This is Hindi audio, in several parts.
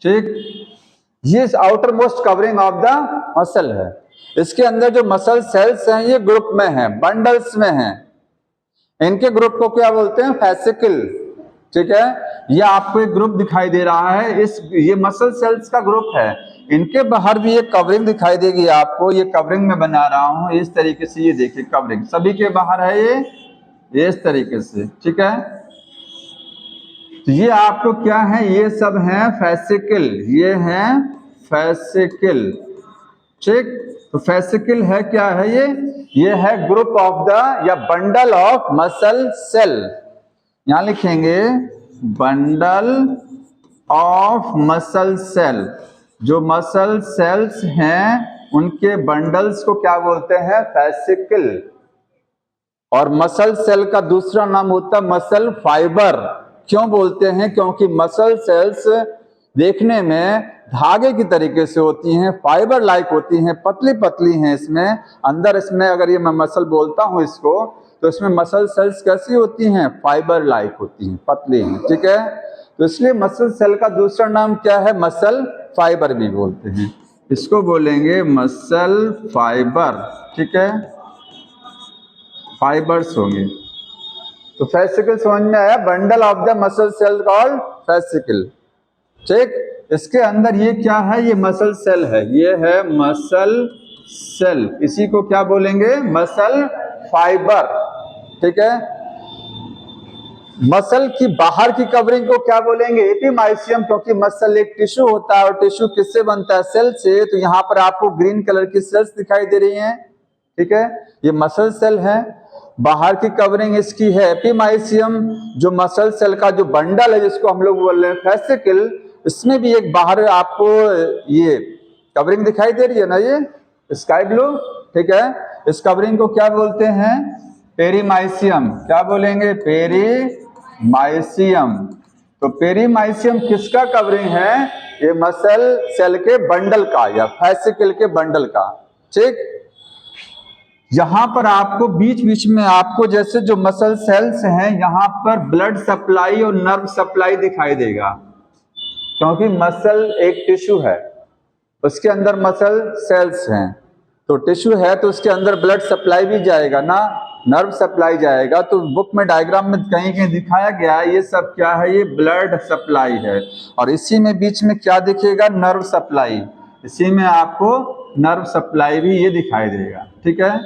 ठीक, ये outer most covering of the muscle है। इसके अंदर जो मसल सेल्स हैं ये ग्रुप में हैं, बंडल्स में हैं। इनके ग्रुप को क्या बोलते हैं? फैसिकल। ठीक है, ये आपको एक ग्रुप दिखाई दे रहा है, ये मसल सेल्स का ग्रुप है। इनके बाहर भी एक कवरिंग दिखाई देगी आपको, ये कवरिंग में बना रहा हूं इस तरीके से। ये देखिए कवरिंग सभी के बाहर है ये इस तरीके से। ठीक है, तो ये आपको क्या है? ये सब हैं फैसिकल, ये हैं फैसिकल। ठीक, तो फैसिकल है क्या है? ये है ग्रुप ऑफ द या बंडल ऑफ मसल सेल। यहां लिखेंगे बंडल ऑफ मसल सेल। जो मसल सेल्स हैं उनके बंडल्स को क्या बोलते हैं? फैसिकल। और मसल सेल का दूसरा नाम होता है मसल फाइबर। क्यों बोलते हैं? क्योंकि मसल सेल्स देखने में धागे की तरीके से होती हैं, फाइबर लाइक होती हैं, पतली पतली हैं। इसमें अंदर इसमें अगर ये मैं मसल बोलता हूं इसको, तो इसमें मसल सेल्स कैसी होती हैं? फाइबर लाइक होती हैं, पतली हैं। ठीक है, तो इसलिए मसल सेल का दूसरा नाम क्या है? मसल फाइबर भी बोलते हैं। इसको बोलेंगे मसल फाइबर। ठीक है, फाइबर्स होंगे। तो फैसिकल समझ में आया? Bundle of the muscle cell called fascicle. ठीक, इसके अंदर ये क्या है? ये मसल सेल है, ये है मसल सेल। इसी को क्या बोलेंगे? Muscle fibre. ठीक है, मसल की बाहर की कवरिंग को क्या बोलेंगे? एपिमाइसियम, क्योंकि मसल एक टिश्यू होता है और टिश्यू किससे बनता है? सेल से। तो यहां पर आपको ग्रीन कलर की सेल्स दिखाई दे रही हैं। ठीक है, ये मसल सेल है। बाहर की कवरिंग इसकी है एपिमाइसियम। जो मसल सेल का जो बंडल है जिसको हम लोग बोल रहे हैं फैसिकल, इसमें भी एक बाहर आपको ये कवरिंग दिखाई दे रही है ना, ये स्काई ब्लू। ठीक है, इस कवरिंग को क्या बोलते हैं? पेरीमाइसियम। क्या बोलेंगे? पेरीमाइसियम। तो पेरीमाइसियम किसका कवरिंग है? ये मसल सेल के बंडल का या फैसिकल के बंडल का। ठीक, यहां पर आपको बीच बीच में आपको जैसे जो मसल सेल्स हैं यहां पर ब्लड सप्लाई और नर्व सप्लाई दिखाई देगा, क्योंकि मसल एक टिश्यू है, उसके अंदर मसल सेल्स हैं। तो टिश्यू है तो उसके अंदर ब्लड सप्लाई भी जाएगा ना, नर्व सप्लाई जाएगा। तो बुक में डायग्राम में कहीं कहीं दिखाया गया है ये सब क्या है? ये ब्लड सप्लाई है। और इसी में बीच में क्या दिखेगा? Nerve supply. इसी में आपको नर्व सप्लाई भी ये दिखाई देगा। ठीक है,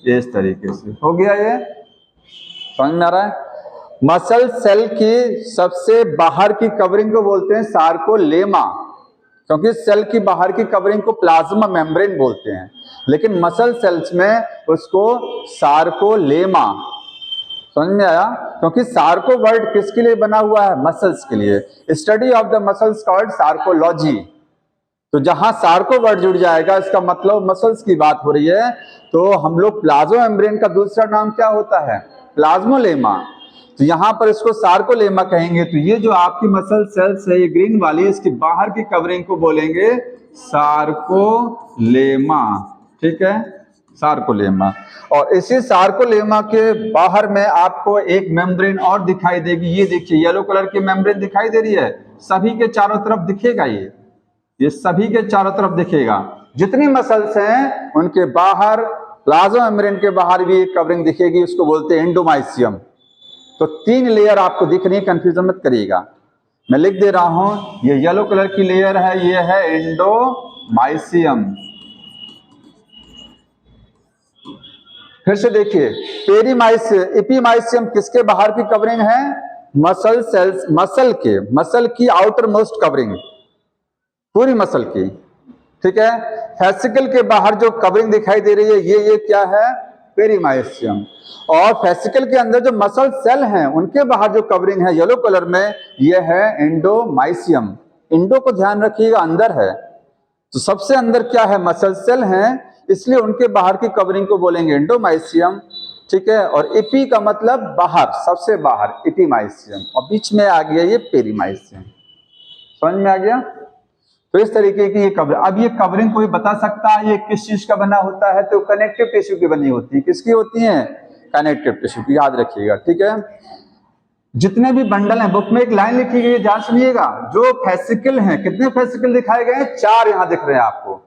ये इस तरीके से हो गया। ये समझ में आ रहा है? मसल सेल की सबसे बाहर की कवरिंग को बोलते हैं सार्कोलेमा, क्योंकि सेल की बाहर की कवरिंग को प्लाज्मा मेम्ब्रेन बोलते हैं, लेकिन मसल सेल्स में उसको सार्कोलेमा। समझ में आया? क्योंकि सार्को वर्ड किसके लिए बना हुआ है? मसल्स के लिए। Study of the muscles called sarcology. तो जहां सार्को वर्ड जुड़ जाएगा इसका मतलब मसल्स की बात हो रही है। तो हम लोग प्लाज्मा मेम्ब्रेन का दूसरा नाम क्या होता है? प्लाज्मोलेमा। तो यहां पर इसको सार्कोलेमा कहेंगे। तो ये जो आपकी मसल सेल्स है ये ग्रीन वाली, इसकी बाहर की कवरिंग को बोलेंगे सार्कोलेमा। ठीक है, सार्कोलेमा। और इसी सार्कोलेमा के बाहर में आपको एक मेम्ब्रेन और दिखाई देगी। ये देखिए येलो कलर की मेम्ब्रेन दिखाई दे रही है, सभी के चारों तरफ दिखेगा। ये सभी के चारों तरफ दिखेगा। जितनी मसल्स हैं उनके बाहर प्लाज्मा मेम्ब्रेन के बाहर भी एक कवरिंग दिखेगी, उसको बोलते हैं एंडोमाइसियम। तो 3 लेयर आपको दिख रही है, कंफ्यूजन मत करिएगा। मैं लिख दे रहा हूं, ये येलो कलर की लेयर है, ये है एंडोमाइसियम। फिर से देखिए, एपिमाइसियम किसके बाहर की कवरिंग है? मसल सेल्स, मसल की आउटर मोस्ट कवरिंग, पूरी मसल की। ठीक है, फैसिकल के बाहर जो कवरिंग दिखाई दे रही है ये क्या है? पेरीमाइसियम। और फैसिकल के अंदर जो मसल सेल हैं उनके बाहर जो कवरिंग है येलो कलर में, ये है एंडोमाइसियम। इंडो को ध्यान रखिएगा, अंदर है। तो सबसे अंदर क्या है? मसल सेल हैं, इसलिए उनके बाहर की कवरिंग को बोलेंगे एंडोमाइसियम। ठीक है, और एपी का मतलब बाहर, सबसे बाहर, एपिमाइसियम। और बीच में आ गया ये पेरीमाइसियम। समझ में आ गया? तो इस तरीके की ये कवरिंग। अब ये कवरिंग कोई बता सकता है ये किस चीज का बना होता है? तो कनेक्टिव टिश्यू की बनी होती है। किसकी होती है? कनेक्टिव टिश्यू की, याद रखिएगा। ठीक है, जितने भी बंडल हैं, बुक में एक लाइन लिखी गई है, ध्यान सुनिएगा। जो फेसिकल हैं, कितने फेसिकल दिखाए गए हैं? 4 यहां दिख रहे हैं आपको,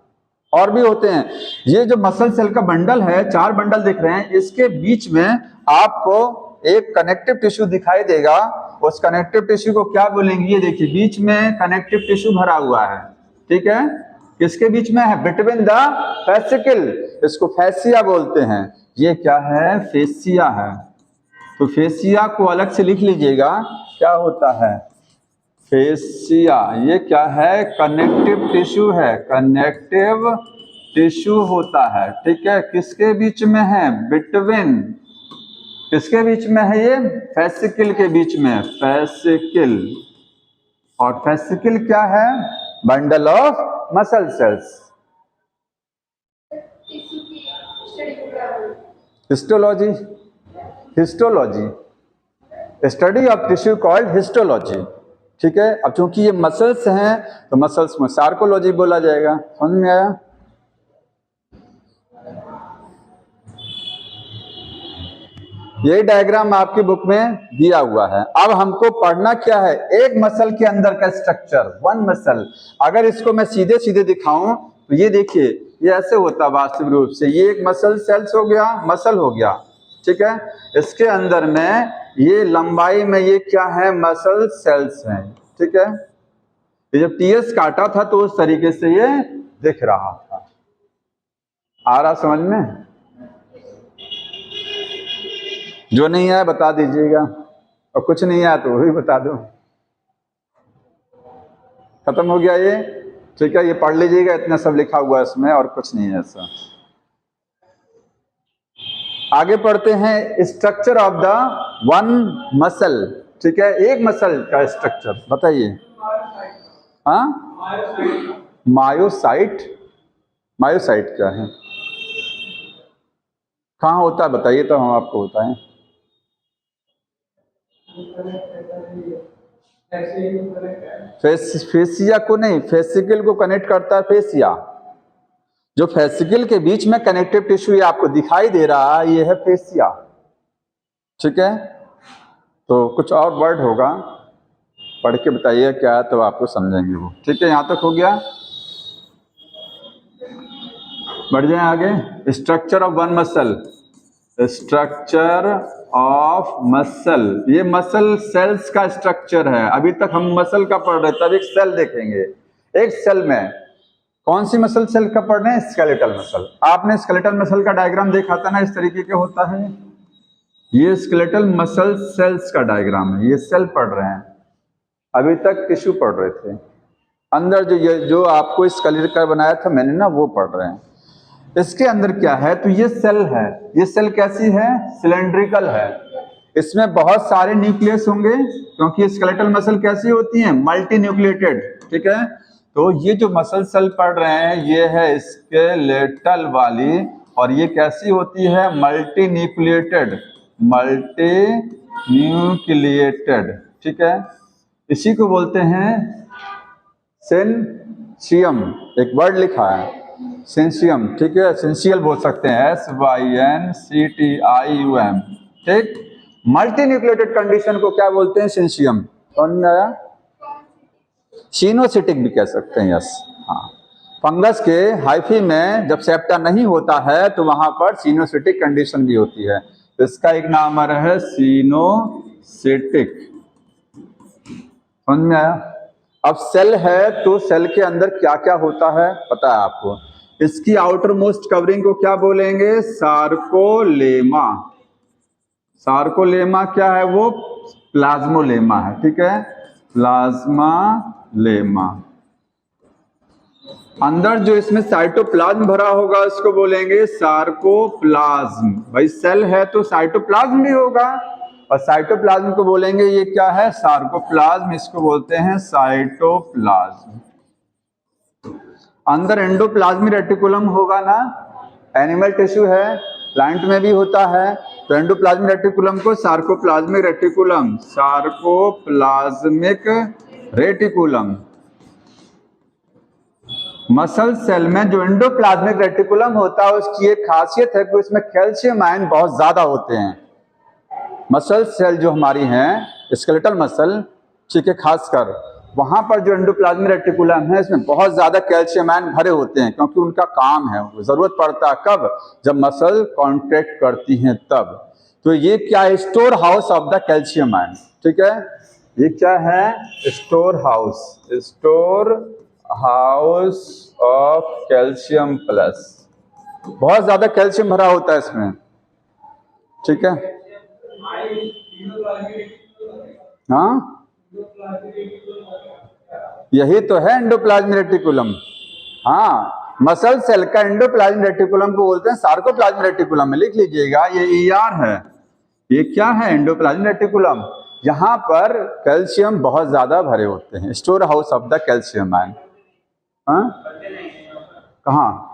और भी होते हैं। ये जो मसल सेल का बंडल है, 4 बंडल दिख रहे हैं, इसके बीच में आपको एक कनेक्टिव टिश्यू दिखाई देगा। उस कनेक्टिव टिश्यू को क्या बोलेंगे? ये देखिए, बीच में कनेक्टिव टिश्यू भरा हुआ है, ठीक है। किसके बीच में है? बिटवीन द फेसिकल, इसको फेसिया बोलते हैं। ये क्या है? फेसिया है। तो फेसिया को अलग से लिख लीजिएगा, क्या होता है फेसिया। ये क्या है? कनेक्टिव टिश्यू है, कनेक्टिव टिश्यू होता है, ठीक है। किसके बीच में है? बिटवीन, किसके बीच में है? ये फेसिकल के बीच में, फेसिकल। और फेसिकल क्या है? Bundle of muscle cells. Histology, histology, study of tissue called histology, ठीक है। अब चूंकि ये मसल्स हैं तो मसल्स में सार्कोलॉजी बोला जाएगा। समझ में आया? यही डायग्राम आपकी बुक में दिया हुआ है। अब हमको पढ़ना क्या है? एक मसल के अंदर का स्ट्रक्चर, वन मसल। अगर इसको मैं सीधे सीधे दिखाऊं तो ये देखिए, ये ऐसे होता वास्तविक रूप से। ये एक मसल सेल्स हो गया, मसल हो गया, ठीक है। इसके अंदर में ये लंबाई में ये क्या है? मसल सेल्स हैं, ठीक है। ये जब टीएस काटा था तो उस तरीके से ये दिख रहा था। आ रहा समझ में? जो नहीं आया बता दीजिएगा, और कुछ नहीं आया तो वो भी बता दो। खत्म हो गया ये, ठीक है। ये पढ़ लीजिएगा, इतना सब लिखा हुआ है इसमें, और कुछ नहीं है ऐसा। आगे पढ़ते हैं structure of the one muscle, ठीक है। एक मसल का स्ट्रक्चर बताइए। हाँ, मायोसाइट। मायोसाइट क्या है? कहाँ होता है बताइए तो हम आपको बताएं। फेसिया को नहीं, फेसिकल को कनेक्ट करता है फेसिया। जो फेसिकल के बीच में कनेक्टिव टिश्यू ये आपको दिखाई दे रहा है, ये है फेसिया, ठीक है। तो कुछ और वर्ड होगा, पढ़ के बताइए क्या है तो आपको समझेंगे वो, ठीक है। यहां तक हो गया, बढ़ जाए आगे। Structure of one muscle, structure of muscle, ये मसल सेल्स का स्ट्रक्चर है। अभी तक हम मसल का पढ़ रहे थे, अब एक सेल देखेंगे। एक सेल में कौन सी मसल सेल का पढ़ रहे हैं? Skeletal muscle. आपने स्केलेटल मसल का डायग्राम देखा था ना, इस तरीके के होता है। ये स्केलेटल मसल सेल्स का डायग्राम है, ये सेल पढ़ रहे हैं। अभी तक टिश्यू पढ़ रहे थे। अंदर जो आपको स्केलेटल का बनाया था मैंने ना, वो पढ़ रहे हैं। इसके अंदर क्या है? तो ये सेल है। ये सेल कैसी है? सिलेंड्रिकल है। इसमें बहुत सारे न्यूक्लियस होंगे, क्योंकि स्केलेटल मसल कैसी होती हैं? मल्टी न्यूक्लिएटेड, ठीक है। तो ये जो मसल सेल पढ़ रहे हैं ये है स्केलेटल वाली, और ये कैसी होती है? मल्टी न्यूक्लिएटेड, मल्टी न्यूक्लिएटेड, ठीक है। इसी को बोलते हैं सेंशियम। एक वर्ड लिखा है सेंशियम, ठीक है। एसेंशियल बोल सकते हैं, SYNCTIUM, ठीक। मल्टी न्यूक्लिएटेड कंडीशन को क्या बोलते हैं? सेंशियम। समझ में आया? सिनोसिटिक भी कह सकते हैं, यस। हाँ, फंगस के हाइफी में जब सेप्टा नहीं होता है तो वहां पर सिनोसिटिक कंडीशन भी होती है। तो इसका एक नाम आ रहा है सिनोसिटिक। समझ में आया? अब सेल है तो सेल के अंदर क्या क्या होता है पता है आपको। इसकी आउटर मोस्ट कवरिंग को क्या बोलेंगे? सार्कोलेमा। सार्कोलेमा क्या है? वो प्लाज्मोलेमा है, ठीक है। प्लाज्मालेमा। अंदर जो इसमें साइटोप्लाज्म भरा होगा उसको बोलेंगे सार्कोप्लाज्म। भाई सेल है तो साइटोप्लाज्म भी होगा, और साइटोप्लाज्म को बोलेंगे ये क्या है? सार्कोप्लाज्म। इसको बोलते हैं साइटोप्लाज्म। अंदर एंडोप्लाज्मिक रेटिकुलम होगा ना, एनिमल टिश्यू है, प्लांट में भी होता है। तो एंडोप्लाज्मिक रेटिकुलम को sarcoplasmic reticulum, sarcoplasmic reticulum. Muscle cell में जो एंडोप्लाज्मिक रेटिकुलम होता है उसकी एक खासियत है कि उसमें कैल्शियम आयन बहुत ज्यादा होते हैं। मसल सेल जो हमारी हैं स्केलेटल मसल, ठीक है, खासकर वहां पर जो एंडोप्लाज्मिक रेटिकुलम है इसमें बहुत ज्यादा कैल्शियम आयन भरे होते हैं, क्योंकि उनका काम है, जरूरत पड़ता है कब, जब मसल कॉन्ट्रैक्ट करती हैं तब। तो ये क्या है, store house of the calcium ion, ठीक है, ये क्या है, store house, store house of calcium plus, बहुत ज्यादा कैल्शियम भरा होता है इसमें, ठीक है। हाँ, यही तो है एंडोप्लाज्मिक रेटिकुलम। हाँ, मसल सेल का एंडोप्लाज्मिक रेटिकुलम को बोलते हैं सार्कोप्लाज्मिक रेटिकुलम, में लिख लीजिएगा, ये ईआर है, ये क्या है, एंडोप्लाज्मिक रेटिकुलम। यहाँ पर कैल्शियम बहुत ज्यादा भरे होते हैं, store house of the calcium ion. कहाँ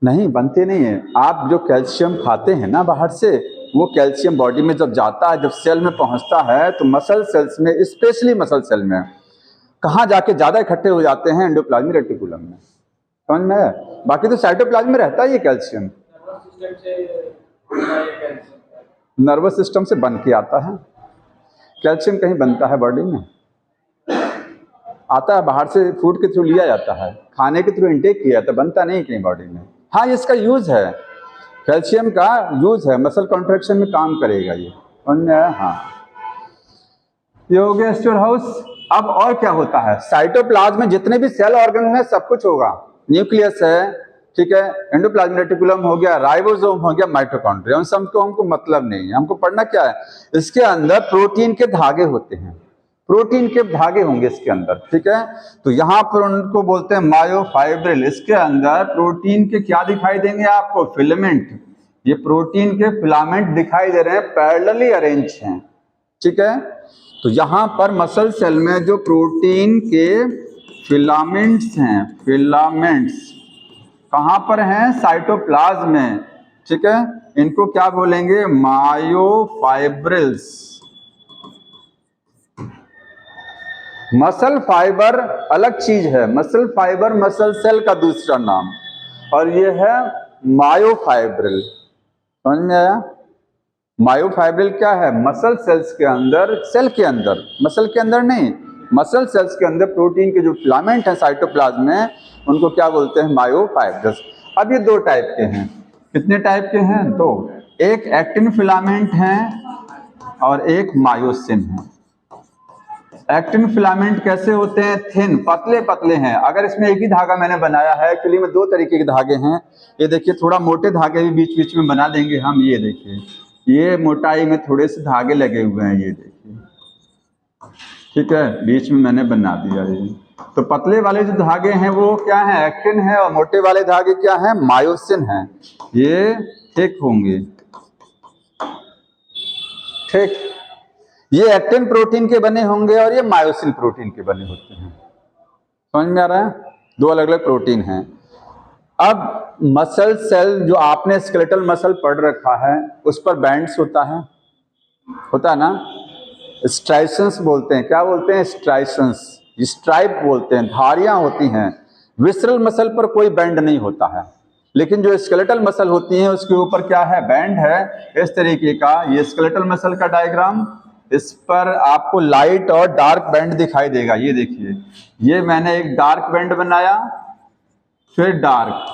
नहीं बनते नहीं है, आप जो कैल्शियम खाते हैं ना बाहर से, वो कैल्शियम बॉडी में जब जाता है, जब सेल में पहुंचता है, तो मसल सेल्स में, स्पेशली मसल सेल में कहाँ जाके ज्यादा इकट्ठे हो जाते हैं, एंडोप्लाज्मिक रेटिकुलम में, समझ में है। बाकी तो साइटोप्लाज्म में रहता है ये कैल्शियम, नर्वस सिस्टम से बन के आता है कैल्शियम, कहीं बनता है बॉडी में, आता है बाहर से, फूड के थ्रू लिया जाता है, खाने के थ्रू इंटेक किया जाता है, बनता नहीं कहीं बॉडी में। हाँ, इसका यूज है, कैल्शियम का यूज है, मसल कॉन्ट्रैक्शन में काम करेगा ये, समझ में आया। हाँ, ये हो गया स्टोर हाउस। अब और क्या होता है, साइटोप्लाज्म में जितने भी सेल ऑर्गन है सब कुछ होगा, न्यूक्लियस है, ठीक है, एंडोप्लाज्मिक रेटिकुलम हो गया, राइबोसोम हो गया, माइटोकॉन्ड्रिया, उन सबको हमको मतलब नहीं है, हमको पढ़ना क्या है, इसके अंदर प्रोटीन के धागे होते हैं, प्रोटीन के धागे होंगे इसके अंदर, ठीक है। तो यहाँ पर उनको बोलते हैं मायोफाइब्रिल, इसके अंदर प्रोटीन के क्या दिखाई देंगे आपको, फिलामेंट, ये प्रोटीन के फिलामेंट दिखाई दे रहे हैं, पैरेलली अरेंज हैं, ठीक है। तो यहाँ पर मसल सेल में जो प्रोटीन के फिलामेंट्स हैं, फिलामेंट्स कहाँ पर हैं, साइटोप्लाज्म में, ठीक है, इनको क्या बोलेंगे, मायोफाइब्रिल्स। मसल फाइबर अलग चीज है, मसल फाइबर मसल सेल का दूसरा नाम, और ये है मायोफाइब्रिल, समझ में आया। मायोफाइब्रिल क्या है, मसल सेल्स के अंदर, सेल के अंदर, मसल के अंदर नहीं, मसल सेल्स के अंदर प्रोटीन के जो फिलामेंट हैं साइटोप्लाज्म में, उनको क्या बोलते हैं, मायोफाइब्रिल्स। अब ये दो टाइप के हैं, कितने टाइप के हैं, दो, एक एक्टिन फिलामेंट है और एक मायोसिन है। एक्टिन फिलामेंट कैसे होते हैं, थिन, पतले पतले हैं, अगर इसमें एक ही धागा मैंने बनाया है, एक्चुअली में दो तरीके के धागे हैं, ये देखिए थोड़ा मोटे धागे भी बीच बीच में बना देंगे हम, ये देखिए ये मोटाई में थोड़े से धागे लगे हुए हैं, ये देखिए, ठीक है, बीच में मैंने बना दिया ये। तो पतले वाले जो धागे हैं वो क्या है, एक्टिन है, और मोटे वाले धागे क्या है, मायोसिन है, ये ठीक होंगे, ठीक, ये एक्टिन प्रोटीन के बने होंगे और ये मायोसिन प्रोटीन के बने होते हैं, समझ में आ रहा है, दो अलग अलग प्रोटीन हैं। अब मसल सेल जो आपने स्केलेटल मसल पढ़ रखा है उस पर बैंड्स होता है ना, स्ट्राइशंस बोलते हैं, क्या बोलते हैं, स्ट्राइशंस, स्ट्राइप बोलते हैं, धारियां होती हैं। विसरल मसल पर कोई बैंड नहीं होता है, लेकिन जो स्केलेटल मसल होती हैं उसके ऊपर क्या है, बैंड है, इस तरीके का। ये स्केलेटल मसल का डायग्राम, इस पर आपको लाइट और डार्क बैंड दिखाई देगा, ये देखिए, ये मैंने एक डार्क बैंड बनाया, फिर डार्क,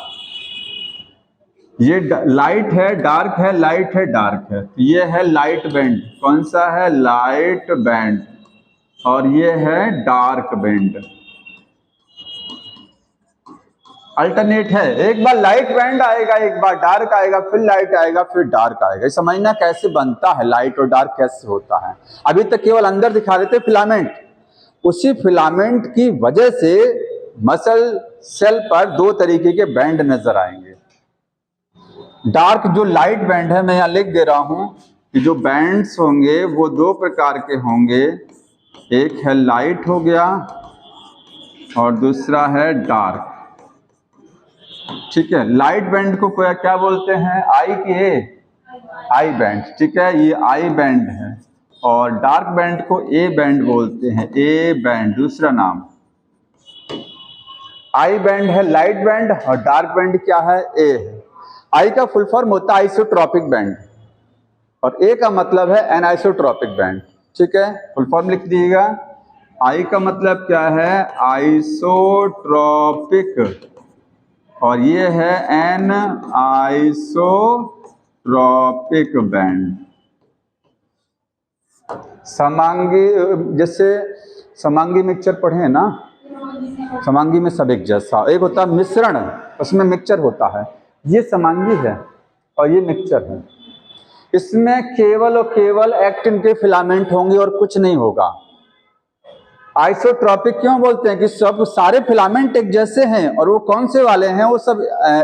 ये लाइट है, डार्क है, लाइट है, डार्क है, ये है लाइट बैंड, कौन सा है, लाइट बैंड, और ये है डार्क बैंड, अल्टरनेट है, एक बार लाइट बैंड आएगा, एक बार डार्क आएगा, फिर लाइट आएगा, फिर डार्क आएगा। समझना कैसे बनता है, लाइट और डार्क कैसे होता है। अभी तक केवल अंदर दिखा देते फिलामेंट, उसी फिलामेंट की वजह से मसल सेल पर दो तरीके के बैंड नजर आएंगे। डार्क जो लाइट बैंड है, मैं यहाँ लिख दे रहा हूं कि जो बैंड्स होंगे वो दो प्रकार के होंगे, एक है लाइट हो गया और दूसरा है डार्क, ठीक है। लाइट बैंड को क्या बोलते हैं, आई के ए, आई बैंड, ठीक है, ये आई बैंड है, और डार्क बैंड को ए बैंड बोलते हैं, ए बैंड दूसरा नाम। आई बैंड है लाइट बैंड और डार्क बैंड क्या है, ए है। आई का फुल फॉर्म होता है आइसोट्रॉपिक बैंड, और ए का मतलब है एनाइसोट्रॉपिक बैंड। ठीक है, फुल फॉर्म लिख दीजिएगा। आई का मतलब क्या है, आइसोट्रॉपिक, और ये है एन आइसोट्रॉपिक बैंड। समांगी, जैसे समांगी मिक्सचर पढ़े हैं ना, समांगी में सब एक जैसा, एक होता है मिश्रण, उसमें मिक्सचर होता है, ये समांगी है और ये मिक्सचर है। इसमें केवल और केवल एक्टिन के फिलामेंट होंगे और कुछ नहीं होगा। आइसोट्रॉपिक क्यों बोलते हैं कि सब सारे फिलामेंट एक जैसे हैं, और वो कौन से वाले हैं, वो सब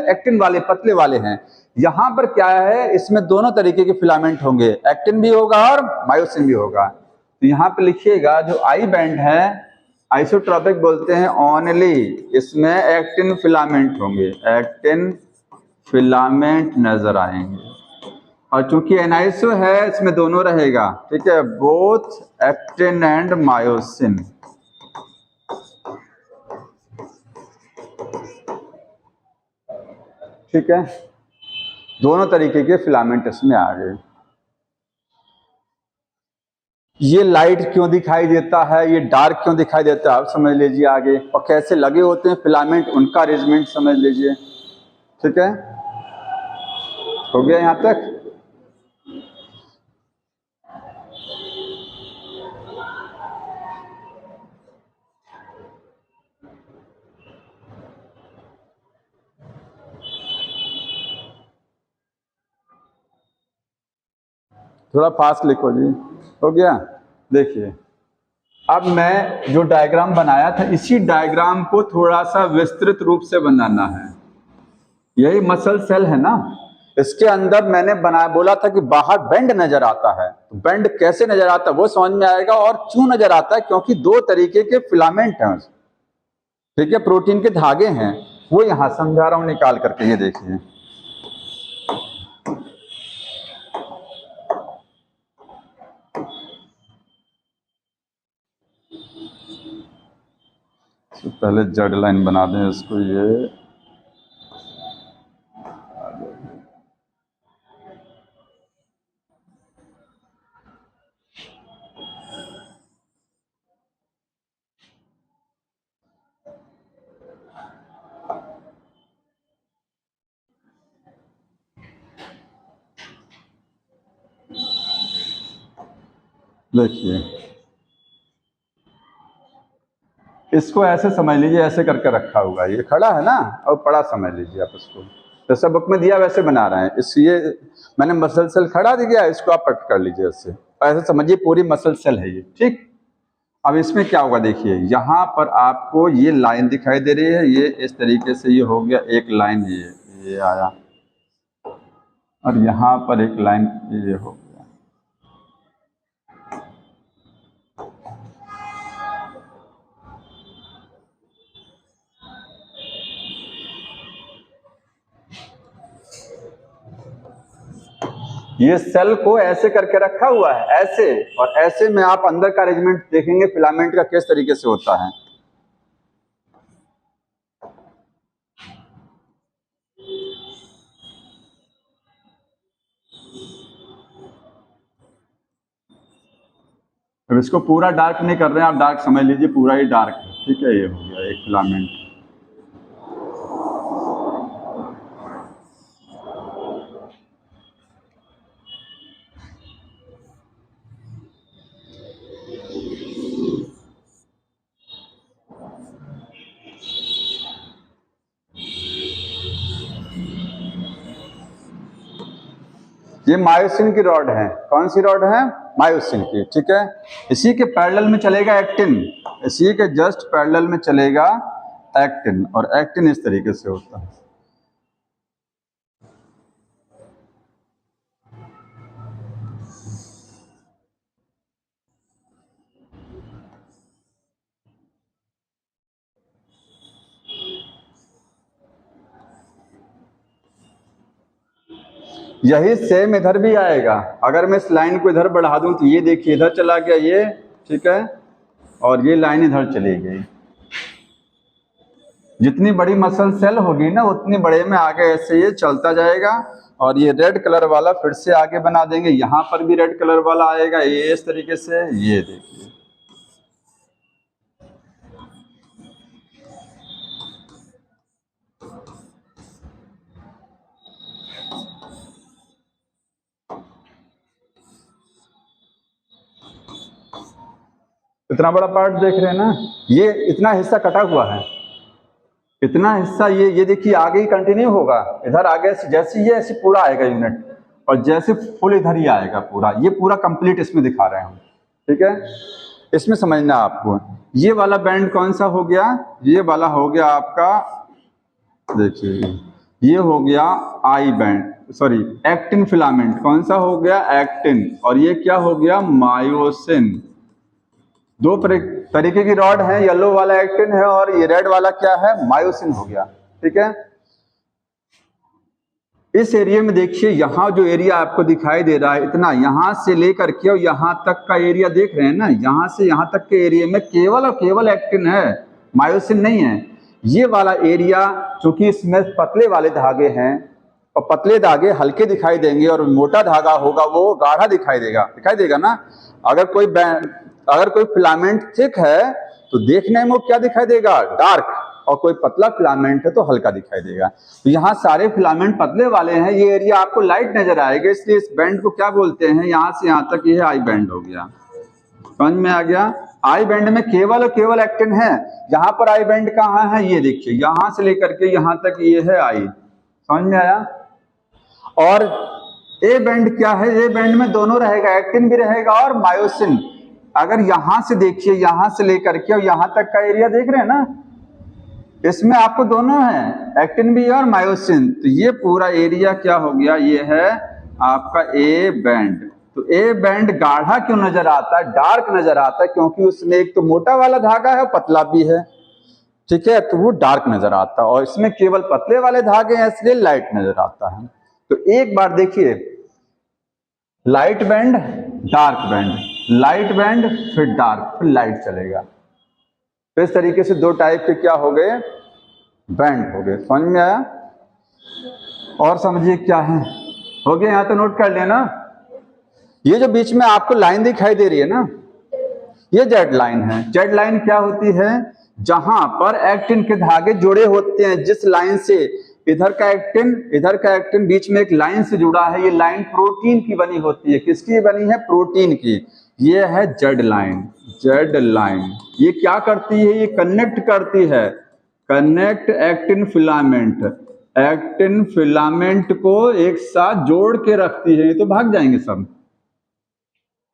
एक्टिन वाले, पतले वाले हैं। यहां पर क्या है, इसमें दोनों तरीके के फिलामेंट होंगे, एक्टिन भी होगा और मायोसिन भी होगा। तो यहां पे लिखिएगा जो आई बैंड है आइसोट्रॉपिक बोलते हैं ओनली, इसमें एक्टिन फिलामेंट होंगे, एक्टिन फिलामेंट नजर आएंगे। और चूंकि एनाइसो है इसमें दोनों रहेगा। ठीक है, बोथ एक्टिन एंड मायोसिन। ठीक है, दोनों तरीके के फिलामेंट इसमें आ गए। ये लाइट क्यों दिखाई देता है, ये डार्क क्यों दिखाई देता है, आप समझ लीजिए आगे, और कैसे लगे होते हैं फिलामेंट, उनका अरेंजमेंट समझ लीजिए। ठीक है, हो गया यहां तक। थोड़ा फास्ट लिखो जी। हो गया, देखिए अब मैं जो डायग्राम बनाया था, इसी डायग्राम को थोड़ा सा विस्तृत रूप से बनाना है। यही मसल सेल है ना, इसके अंदर मैंने बनाया, बोला था कि बाहर बेंड नजर आता है, तो बेंड कैसे नजर आता है वो समझ में आएगा, और क्यों नजर आता है, क्योंकि दो तरीके के फिलामेंट हैं। ठीक है, प्रोटीन के धागे हैं, वो यहां समझा रहा हूं निकाल करके, ये देखिए। तो पहले जेड लाइन बना दें इसको, ये देखिए, इसको ऐसे समझ लीजिए, ऐसे करके रखा हुआ, ये खड़ा है ना, और पड़ा समझ लीजिए आप इसको, जैसा बुक में दिया वैसे बना रहे हैं। ये मैंने मसल सेल खड़ा दिया, इसको आप कट कर लीजिए ऐसे, ऐसे समझिए पूरी मसल सेल है ये। ठीक, अब इसमें क्या होगा, देखिए यहाँ पर आपको ये लाइन दिखाई दे रही है, ये इस तरीके से ये हो गया एक लाइन, ये आया, और यहाँ पर एक लाइन ये हो गया। ये सेल को ऐसे करके रखा हुआ है, ऐसे, और ऐसे में आप अंदर का अरेंजमेंट देखेंगे फिलामेंट का किस तरीके से होता है। अब इसको पूरा डार्क नहीं कर रहे हैं आप, डार्क समझ लीजिए, पूरा ही डार्क है। ठीक है, ये हो गया एक फिलामेंट। ये मायोसिन की रॉड है, कौन सी रॉड है, मायोसिन की। ठीक है, इसी के पैरेलल में चलेगा एक्टिन, इसी के जस्ट पैरेलल में चलेगा एक्टिन, और एक्टिन इस तरीके से होता है। यही सेम इधर भी आएगा, अगर मैं इस लाइन को इधर बढ़ा दूं तो ये देखिए इधर चला गया ये। ठीक है, और ये लाइन इधर चली गई। जितनी बड़ी मसल सेल होगी ना उतनी बड़े में आगे ऐसे ये चलता जाएगा। और ये रेड कलर वाला फिर से आगे बना देंगे, यहाँ पर भी रेड कलर वाला आएगा, ये इस तरीके से, ये देखिए। इतना बड़ा पार्ट देख रहे हैं ना, ये इतना हिस्सा कटा हुआ है, इतना हिस्सा ये देखिए आगे ही कंटिन्यू होगा, इधर आगे जैसे ये ऐसे पूरा आएगा यूनिट, और जैसे फुल इधर ही आएगा पूरा, ये पूरा कंप्लीट इसमें दिखा रहे हैं हम, ठीक है। इसमें समझना आपको, ये वाला बैंड कौन सा हो गया, ये वाला हो गया आपका, देखिए ये हो गया I band, sorry actin filament, कौन सा हो गया, एक्टिन, और ये क्या हो गया, मायोसिन। दो तरीके की रॉड है, येलो वाला एक्टिन है और ये रेड वाला क्या है, मायोसिन हो गया, ठीक है। इस एरिया में देखिए, यहां जो एरिया आपको दिखाई दे रहा है इतना, यहां से लेकर के और यहां तक का एरिया देख रहे हैं ना, यहां से यहां तक के एरिया में केवल और केवल एक्टिन है, मायोसिन नहीं है। ये वाला एरिया चूंकि इसमें पतले वाले धागे हैं, और पतले धागे हल्के दिखाई देंगे और मोटा धागा होगा वो गाढ़ा दिखाई देगा ना। अगर कोई फिलामेंट थिक है तो देखने में वो क्या दिखाई देगा, डार्क, और कोई पतला फिलामेंट है तो हल्का दिखाई देगा। तो यहाँ सारे फिलामेंट पतले वाले हैं, ये एरिया आपको लाइट नजर आएगा, इसलिए इस बैंड को क्या बोलते हैं, यहाँ से यहाँ तक ये आई बैंड हो गया, समझ में आ गया। आई बैंड में केवल और केवल एक्टिन है, यहाँ पर आई बैंड कहाँ है, ये देखिए यहाँ से लेकर के यहाँ तक ये है आई, समझ में आया। और ए बैंड क्या है, ए बैंड में दोनों रहेगा, एक्टिन भी रहेगा और मायोसिन। अगर यहां से देखिए, यहां से लेकर के और यहां तक का एरिया देख रहे हैं ना, इसमें आपको दोनों है, एक्टिन भी और मायोसिन। तो ये पूरा एरिया क्या हो गया, ये है आपका ए बैंड। तो ए बैंड गाढ़ा क्यों नजर आता है, डार्क नजर आता है, क्योंकि उसमें एक तो मोटा वाला धागा है, पतला भी है, ठीक है, तो वो डार्क नजर आता है, और इसमें केवल पतले वाले धागे हैं इसलिए लाइट नजर आता है। तो एक बार देखिए, light band, dark band, light band, फिर डार्क, फिर लाइट चलेगा। तो इस तरीके से दो टाइप के क्या हो गए, बैंड हो गए, समझ में आया। और समझिए क्या है, हो गया, यहां तो नोट कर लेना। ये जो बीच में आपको लाइन दिखाई दे रही है ना, ये जेड लाइन है। जेड लाइन क्या होती है, जहां पर एक्टिन के धागे जुड़े होते हैं, जिस लाइन से इधर का एक्टिन बीच में एक लाइन से जुड़ा है, ये लाइन प्रोटीन की बनी होती है। किसकी बनी है, प्रोटीन की। ये है जेड लाइन, जेड लाइन। ये क्या करती है, ये कनेक्ट करती है, कनेक्ट एक्टिन फिलामेंट को एक साथ जोड़ के रखती है। ये तो भाग जाएंगे सब,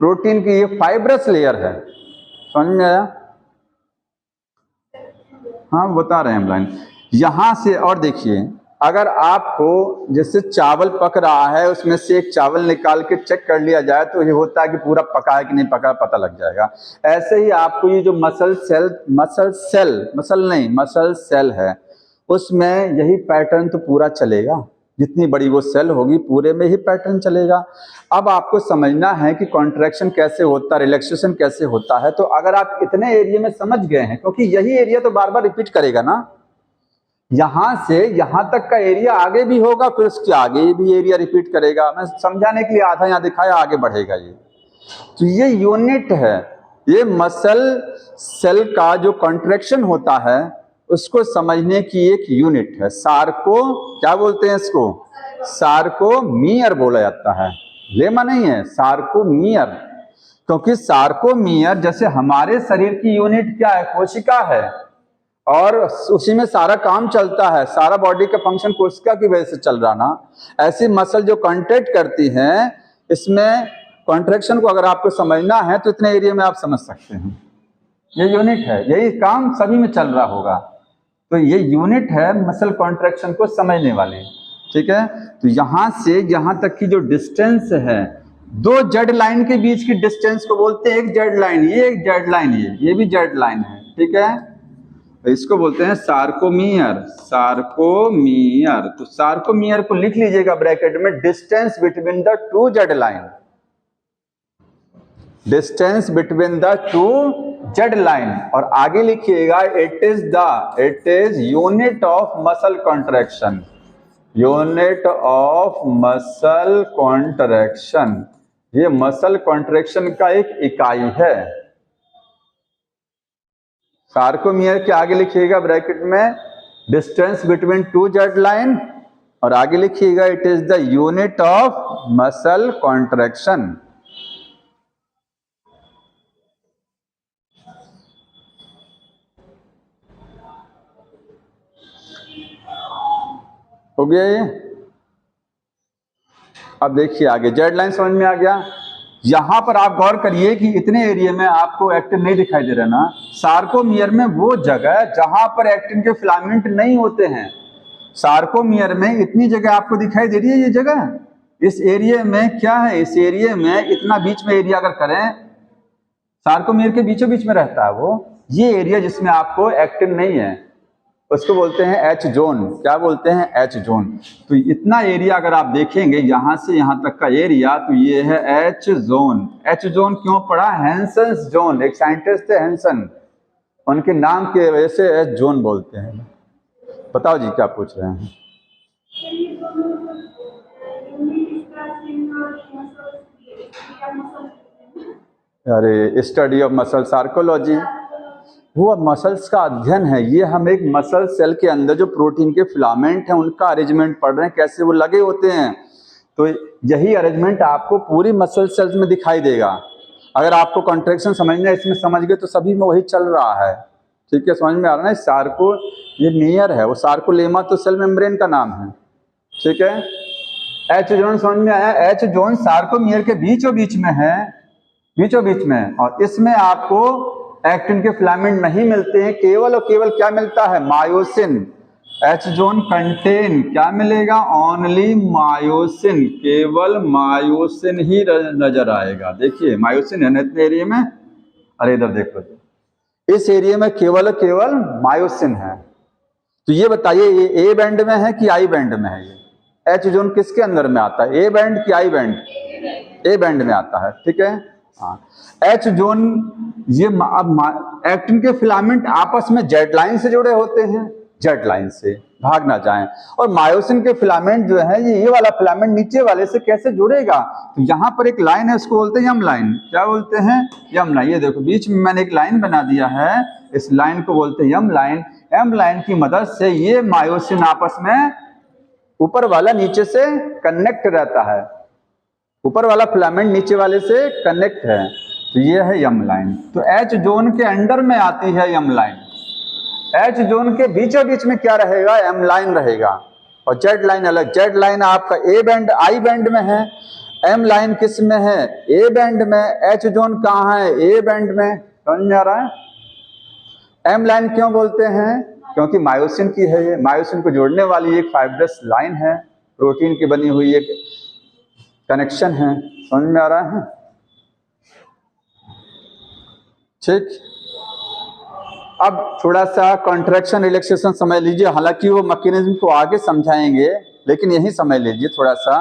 प्रोटीन की ये फाइब्रस लेयर है, समझ में आया। हाँ बता रहे हैं हम लाइन यहां से। और देखिए, अगर आपको जैसे चावल पक रहा है, उसमें से एक चावल निकाल के चेक कर लिया जाए तो ये होता है कि पूरा पका है कि नहीं पका, पता लग जाएगा। ऐसे ही आपको ये जो मसल सेल है, उसमें यही पैटर्न तो पूरा चलेगा, जितनी बड़ी वो सेल होगी पूरे में ही पैटर्न चलेगा। अब आपको समझना है कि कॉन्ट्रैक्शन कैसे होता है, रिलैक्सेशन कैसे होता है। तो अगर आप इतने एरिया में समझ गए हैं, क्योंकि यही एरिया तो बार बार रिपीट करेगा ना, यहां से यहां तक का एरिया आगे भी होगा, फिर उसके आगे भी एरिया रिपीट करेगा। मैं समझाने के लिए आधा यहां दिखाया, आगे बढ़ेगा ये। तो ये यूनिट है, ये मसल सेल का जो कॉन्ट्रैक्शन होता है उसको समझने की एक यूनिट है। सार्को क्या बोलते हैं इसको, सार्कोमियर बोला जाता है, लेमा नहीं है, सार्कोमियर। क्योंकि सार्कोमियर जैसे हमारे शरीर की यूनिट क्या है, कोशिका है, और उसी में सारा काम चलता है, सारा बॉडी का फंक्शन कोशिका की वजह से चल रहा ना, ऐसी मसल जो कॉन्ट्रैक्ट करती हैं, इसमें कॉन्ट्रैक्शन को अगर आपको समझना है तो इतने एरिया में आप समझ सकते हैं। ये यूनिट है, यही काम सभी में चल रहा होगा। तो ये यूनिट है मसल कॉन्ट्रैक्शन को समझने वाले, ठीक है। तो यहां से यहां तक की जो डिस्टेंस है, दो जेड लाइन के बीच की डिस्टेंस को बोलते हैं एक जेड लाइन, ये एक जेड लाइन, ये भी जेड लाइन है, ठीक है। इसको बोलते हैं सार्कोमियर, सार्कोमियर। तो सार्कोमियर को लिख लीजिएगा ब्रैकेट में, distance between the two Z line, distance between the two Z line, और आगे लिखिएगा it is unit of muscle contraction, unit of muscle contraction, ये मसल कॉन्ट्रैक्शन का एक इकाई है। सार्कोमियर के आगे लिखिएगा ब्रैकेट में distance between two Z line, और आगे लिखिएगा it is the unit of muscle contraction. हो गया ये। अब देखिए आगे जेड लाइन समझ में आ गया। यहां पर आप गौर करिए कि इतने एरिया में आपको एक्टिन नहीं दिखाई दे रहा ना। सार्कोमियर में वो जगह जहां पर एक्टिन के फिलामेंट नहीं होते हैं, सार्कोमियर में इतनी जगह आपको दिखाई दे रही है। ये जगह इस एरिया में क्या है, इस एरिया में इतना बीच में एरिया अगर करें, सार्कोमियर के बीचों बीच में रहता है वो, ये एरिया जिसमें आपको एक्टिन नहीं है उसको बोलते हैं एच जोन। क्या बोलते हैं? H zone. तो इतना एरिया अगर आप देखेंगे यहां से यहां तक का एरिया, तो ये है एच जोन। एच जोन क्यों पड़ा? हैंसन्स जोन, एक साइंटिस्ट थे हैंसन, उनके नाम की वजह से एच जोन बोलते हैं। बताओ जी क्या पूछ रहे हैं? अरे स्टडी ऑफ मसल सार्कोलॉजी, वो मसल्स का अध्ययन है। ये हम एक मसल सेल के अंदर जो प्रोटीन के फिलामेंट हैं उनका अरेंजमेंट पढ़ रहे हैं, कैसे वो लगे होते हैं। तो यही अरेंजमेंट आपको पूरी मसल सेल्स में दिखाई देगा। अगर आपको कॉन्ट्रैक्शन समझना है, इसमें समझ गए तो सभी में वही चल रहा है। ठीक है, समझ में आ रहा है? सार्को ये मेयर है, वो सार्कोलेमा तो सेल मेम्ब्रेन का नाम है। ठीक है, एच जोन समझ में आया? एच जोन सार्कोमियर के बीचों बीच में है, बीचों बीच में, और इसमें आपको एक्टिन के फिलामेंट नहीं मिलते हैं। केवल और केवल क्या मिलता है? मायोसिन। एच जोन कंटेन क्या मिलेगा? ओनली मायोसिन, केवल मायोसिन ही नजर आएगा। देखिए मायोसिन है ना इतने एरिया में, अरे इधर देखो, इस एरिया में केवल और केवल मायोसिन है। तो ये बताइए ये ए बैंड में है कि आई बैंड में है? ये एच जोन किसके अंदर में आता है? ए बैंड कि आई बैंड? ए बैंड में आता है। ठीक है, हाँ। एच जोन ये एक्टिन के फिलामेंट आपस में जेड लाइन से जुड़े होते हैं, जेड लाइन से भाग ना जाएं। और मायोसिन के फिलामेंट जो है ये वाला फिलामेंट नीचे वाले से कैसे जुड़ेगा? तो यहां पर एक लाइन है, उसको बोलते हैं यम लाइन। क्या बोलते हैं? यम लाइन। ये देखो बीच में मैंने एक लाइन बना दिया है, इस लाइन को बोलते हैं यम लाइन। यम लाइन की मदद से ये मायोसिन आपस में ऊपर वाला नीचे से कनेक्ट रहता है, ऊपर वाला फिलामेंट नीचे वाले से कनेक्ट है। तो ये है यम लाइन। तो एच जोन के अंडर में आती है यम लाइन। एच जोन के बीचों बीच में क्या रहेगा? एम लाइन रहेगा, और जेड लाइन अलग। जेड लाइन आपका ए बैंड आई बैंड में है, एम लाइन किस में है? ए बैंड में। एच जोन कहाँ है? ए बैंड में। समझ में आ रहा है? एम लाइन क्यों बोलते हैं? क्योंकि मायोसिन की है ये, मायोसिन को जोड़ने वाली एक फाइब्रस लाइन है, प्रोटीन की बनी हुई एक कनेक्शन है। समझ में आ रहा है? ठीक, अब थोड़ा सा कॉन्ट्रैक्शन रिलैक्सेशन समझ लीजिए। हालांकि वो मैकेनिज्म को आगे समझाएंगे, लेकिन यही समझ लीजिए थोड़ा सा।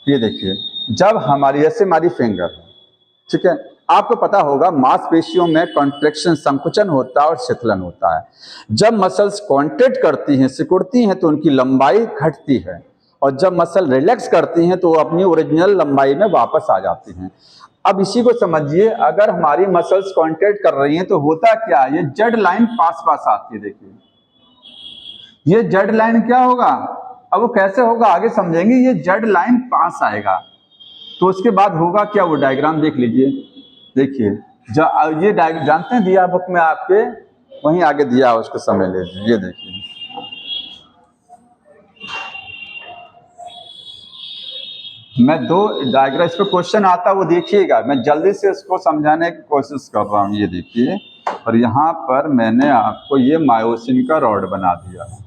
ये देखिए, जब हमारी जैसे हमारी फिंगर, ठीक है, आपको पता होगा मांसपेशियों में कॉन्ट्रैक्शन संकुचन होता है और शीतलन होता है। जब मसल्स कॉन्ट्रैक्ट करती हैं, सिकुड़ती हैं, तो उनकी लंबाई घटती है, और जब मसल रिलैक्स करती हैं तो वो अपनी ओरिजिनल लंबाई में वापस आ जाती हैं। अब इसी को समझिए, अगर हमारी मसल्स कॉन्ट्रैक्ट कर रही हैं तो होता क्या है? ये जेड लाइन पास पास आती है। देखिए ये जेड लाइन क्या होगा? अब वो कैसे होगा आगे समझेंगे। ये जेड लाइन पास आएगा तो उसके बाद होगा क्या? वो डायग्राम देख लीजिए। देखिए ये डायग्राम जानते हैं, दिया बुक में आपके, वहीं आगे दिया है, उसको समझ लीजिए। ये देखिए मैं दो डायग्राम, इस पर क्वेश्चन आता है वो देखिएगा, मैं जल्दी से इसको समझाने की कोशिश कर रहा हूँ। ये देखिए, और यहाँ पर मैंने आपको ये मायोसिन का रॉड बना दिया है।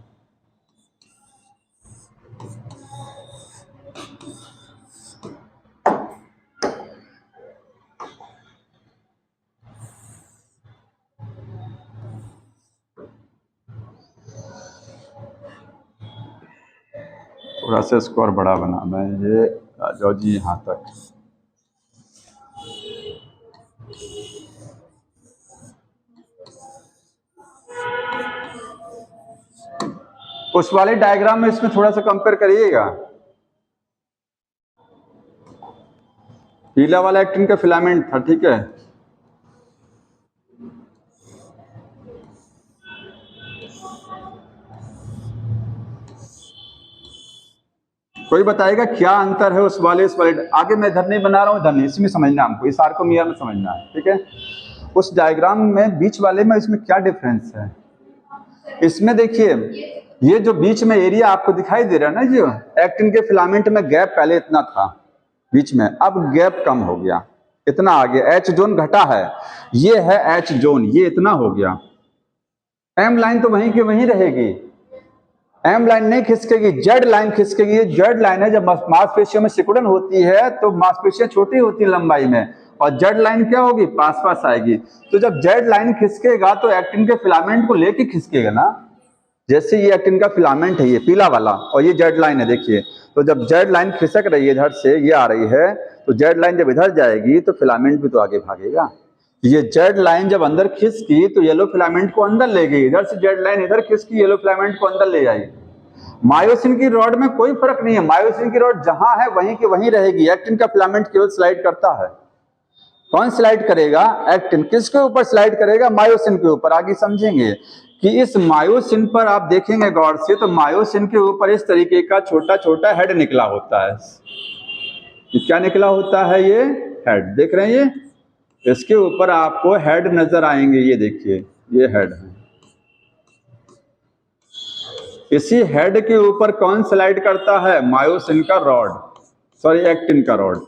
थोड़ा सा इसको और बड़ा बनाना है। ये जाओ जी यहाँ तक। उस वाले डायग्राम में इसमें थोड़ा सा कंपेयर करिएगा। पीला वाला एक्टिन का फिलामेंट था, ठीक है। कोई बताएगा क्या अंतर है उस वाले इस वाले? आगे मैं इधर नहीं बना रहा हूँ, इधर नहीं, इसमें समझना हमको, इस आर्कोमियर में समझना है, ठीक है। उस डायग्राम में बीच वाले में इसमें क्या डिफरेंस है? इसमें देखिए, ये जो बीच में एरिया आपको दिखाई दे रहा है ना, जो एक्टिन के फिलामेंट में गैप पहले इतना था बीच में, अब गैप कम हो गया, इतना आ गया, एच जोन घटा है, ये है एच जोन, ये इतना हो गया। एम लाइन तो वहीं की वहीं रहेगी, एम लाइन नहीं खिसकेगी, जेड लाइन खिसकेगी। ये जेड लाइन है, जब मांसपेशियों में सिकुड़न होती है तो मांसपेशियां छोटी होती है लंबाई में, और जेड लाइन क्या होगी, पास पास आएगी। तो जब जेड लाइन खिसकेगा तो एक्टिन के फिलामेंट को लेके खिसकेगा ना, जैसे ये एक्टिन का फिलामेंट है, ये पीला वाला, और ये जेड लाइन है, देखिए। तो जब जेड लाइन खिसक रही है इधर से, ये आ रही है, तो जेड लाइन जब इधर जाएगी तो फिलामेंट भी तो आगे भागेगा। ये जेड लाइन जब अंदर खिसकी तो येलो फिलामेंट को अंदर ले गई, इधर से जेड लाइन इधर खिसकी, येलो फिलामेंट को अंदर ले जाएगी। मायोसिन की रॉड में कोई फर्क नहीं है, मायोसिन की रॉड जहां है वहीं की वहीं रहेगी। एक्टिन का फिलामेंट केवल स्लाइड करता है। कौन स्लाइड करेगा? एक्टिन। किसके ऊपर स्लाइड करेगा? मायोसिन के ऊपर। आगे समझेंगे कि इस मायोसिन पर आप देखेंगे गौर से, तो मायोसिन के ऊपर इस तरीके का छोटा छोटा हेड निकला होता है। ये क्या निकला होता है? ये हेड देख रहे हैं, ये इसके ऊपर आपको हेड नजर आएंगे, ये देखिए, ये हेड है। इसी हेड के ऊपर कौन स्लाइड करता है? मायोसिन का रॉड, सॉरी एक्टिन का रॉड।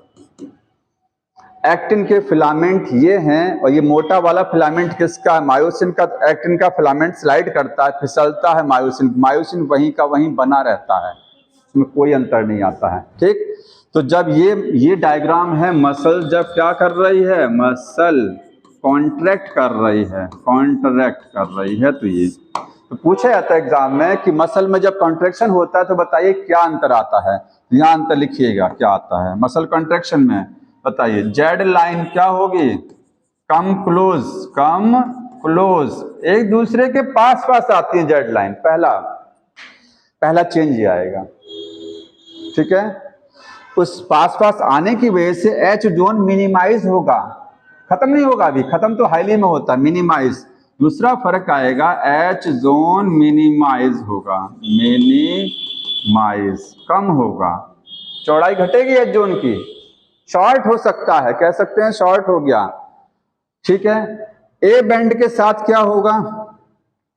एक्टिन के फिलामेंट ये हैं, और ये मोटा वाला फिलामेंट किसका है? मायोसिन का। एक्टिन का फिलामेंट स्लाइड करता है, फिसलता है मायोसिन, मायोसिन वहीं का वहीं बना रहता है, इसमें कोई अंतर नहीं आता है, ठीक। तो जब ये डायग्राम है, मसल जब क्या कर रही है? मसल कॉन्ट्रैक्ट कर रही है, कॉन्ट्रैक्ट कर रही है। तो ये तो पूछा जाता है एग्जाम में कि मसल में जब कॉन्ट्रैक्शन होता है तो बताइए क्या अंतर आता है। यहाँ अंतर लिखिएगा क्या आता है मसल कॉन्ट्रैक्शन में, बताइए। जेड लाइन क्या होगी? कम क्लोज, कम क्लोज, एक दूसरे के पास पास आती है जेड लाइन। पहला चेंज ये आएगा, ठीक है। उस पास पास आने की वजह से एच जोन मिनिमाइज होगा, खत्म नहीं होगा, अभी खत्म तो हाईली में होता है, मिनिमाइज। दूसरा फर्क आएगा, एच जोन मिनिमाइज होगा, मिनिमाइज कम होगा, चौड़ाई घटेगी एच जोन की, शॉर्ट हो सकता है, कह सकते हैं शॉर्ट हो गया, ठीक है। ए बैंड के साथ क्या होगा?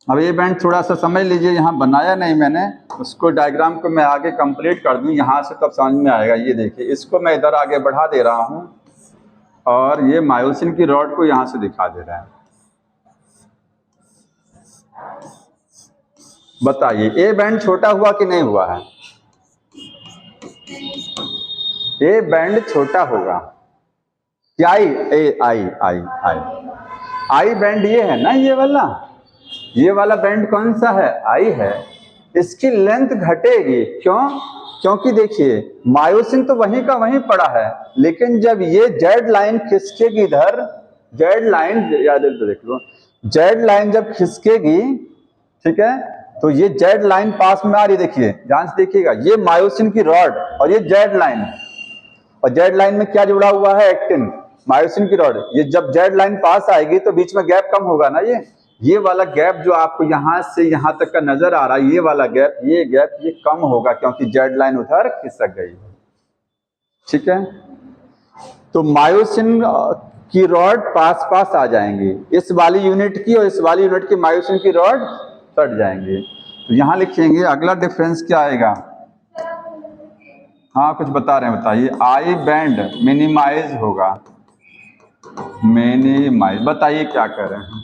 अब ये बैंड थोड़ा सा समझ लीजिए, यहाँ बनाया नहीं मैंने, उसको डायग्राम को मैं आगे कंप्लीट कर दूं यहाँ से, तब समझ में आएगा। ये देखिए, इसको मैं इधर आगे बढ़ा दे रहा हूँ, और ये मायोसिन की रॉड को यहाँ से दिखा दे रहा है। बताइए, ए बैंड छोटा हुआ कि नहीं हुआ है? ए बैंड छोटा होगा, आई ए आई आई आई आई बैंड ये है ना, ये वाला बैंड कौन सा है? आई है। इसकी लेंथ घटेगी, क्यों? क्योंकि देखिए, मायोसिन तो वहीं का वहीं पड़ा है, लेकिन जब ये जेड लाइन खिसकेगी इधर, जेड लाइन याद देख लो, जेड लाइन जब खिसकेगी, ठीक है, तो ये जेड लाइन पास में आ रही, देखिए ध्यान से देखिएगा, ये मायोसिन की रॉड और ये जेड लाइन, और जेड लाइन में क्या जुड़ा हुआ है? एक्टिन, मायोसिन की रॉड। ये जब जेड लाइन पास आएगी तो बीच में गैप कम होगा ना, ये वाला गैप जो आपको यहां से यहां तक का नजर आ रहा है, ये वाला गैप, ये कम होगा, क्योंकि जेड लाइन उधर खिसक गई, ठीक है। तो मायोसिन की रॉड पास पास आ जाएंगी, इस वाली यूनिट की और इस वाली यूनिट की मायोसिन की रॉड कट जाएंगे। तो यहां लिखेंगे, अगला डिफरेंस क्या आएगा? हाँ कुछ बता रहे हैं, बताइए। आई बैंड मिनिमाइज होगा, मिनिमाइज, बताइए क्या कर रहे हैं?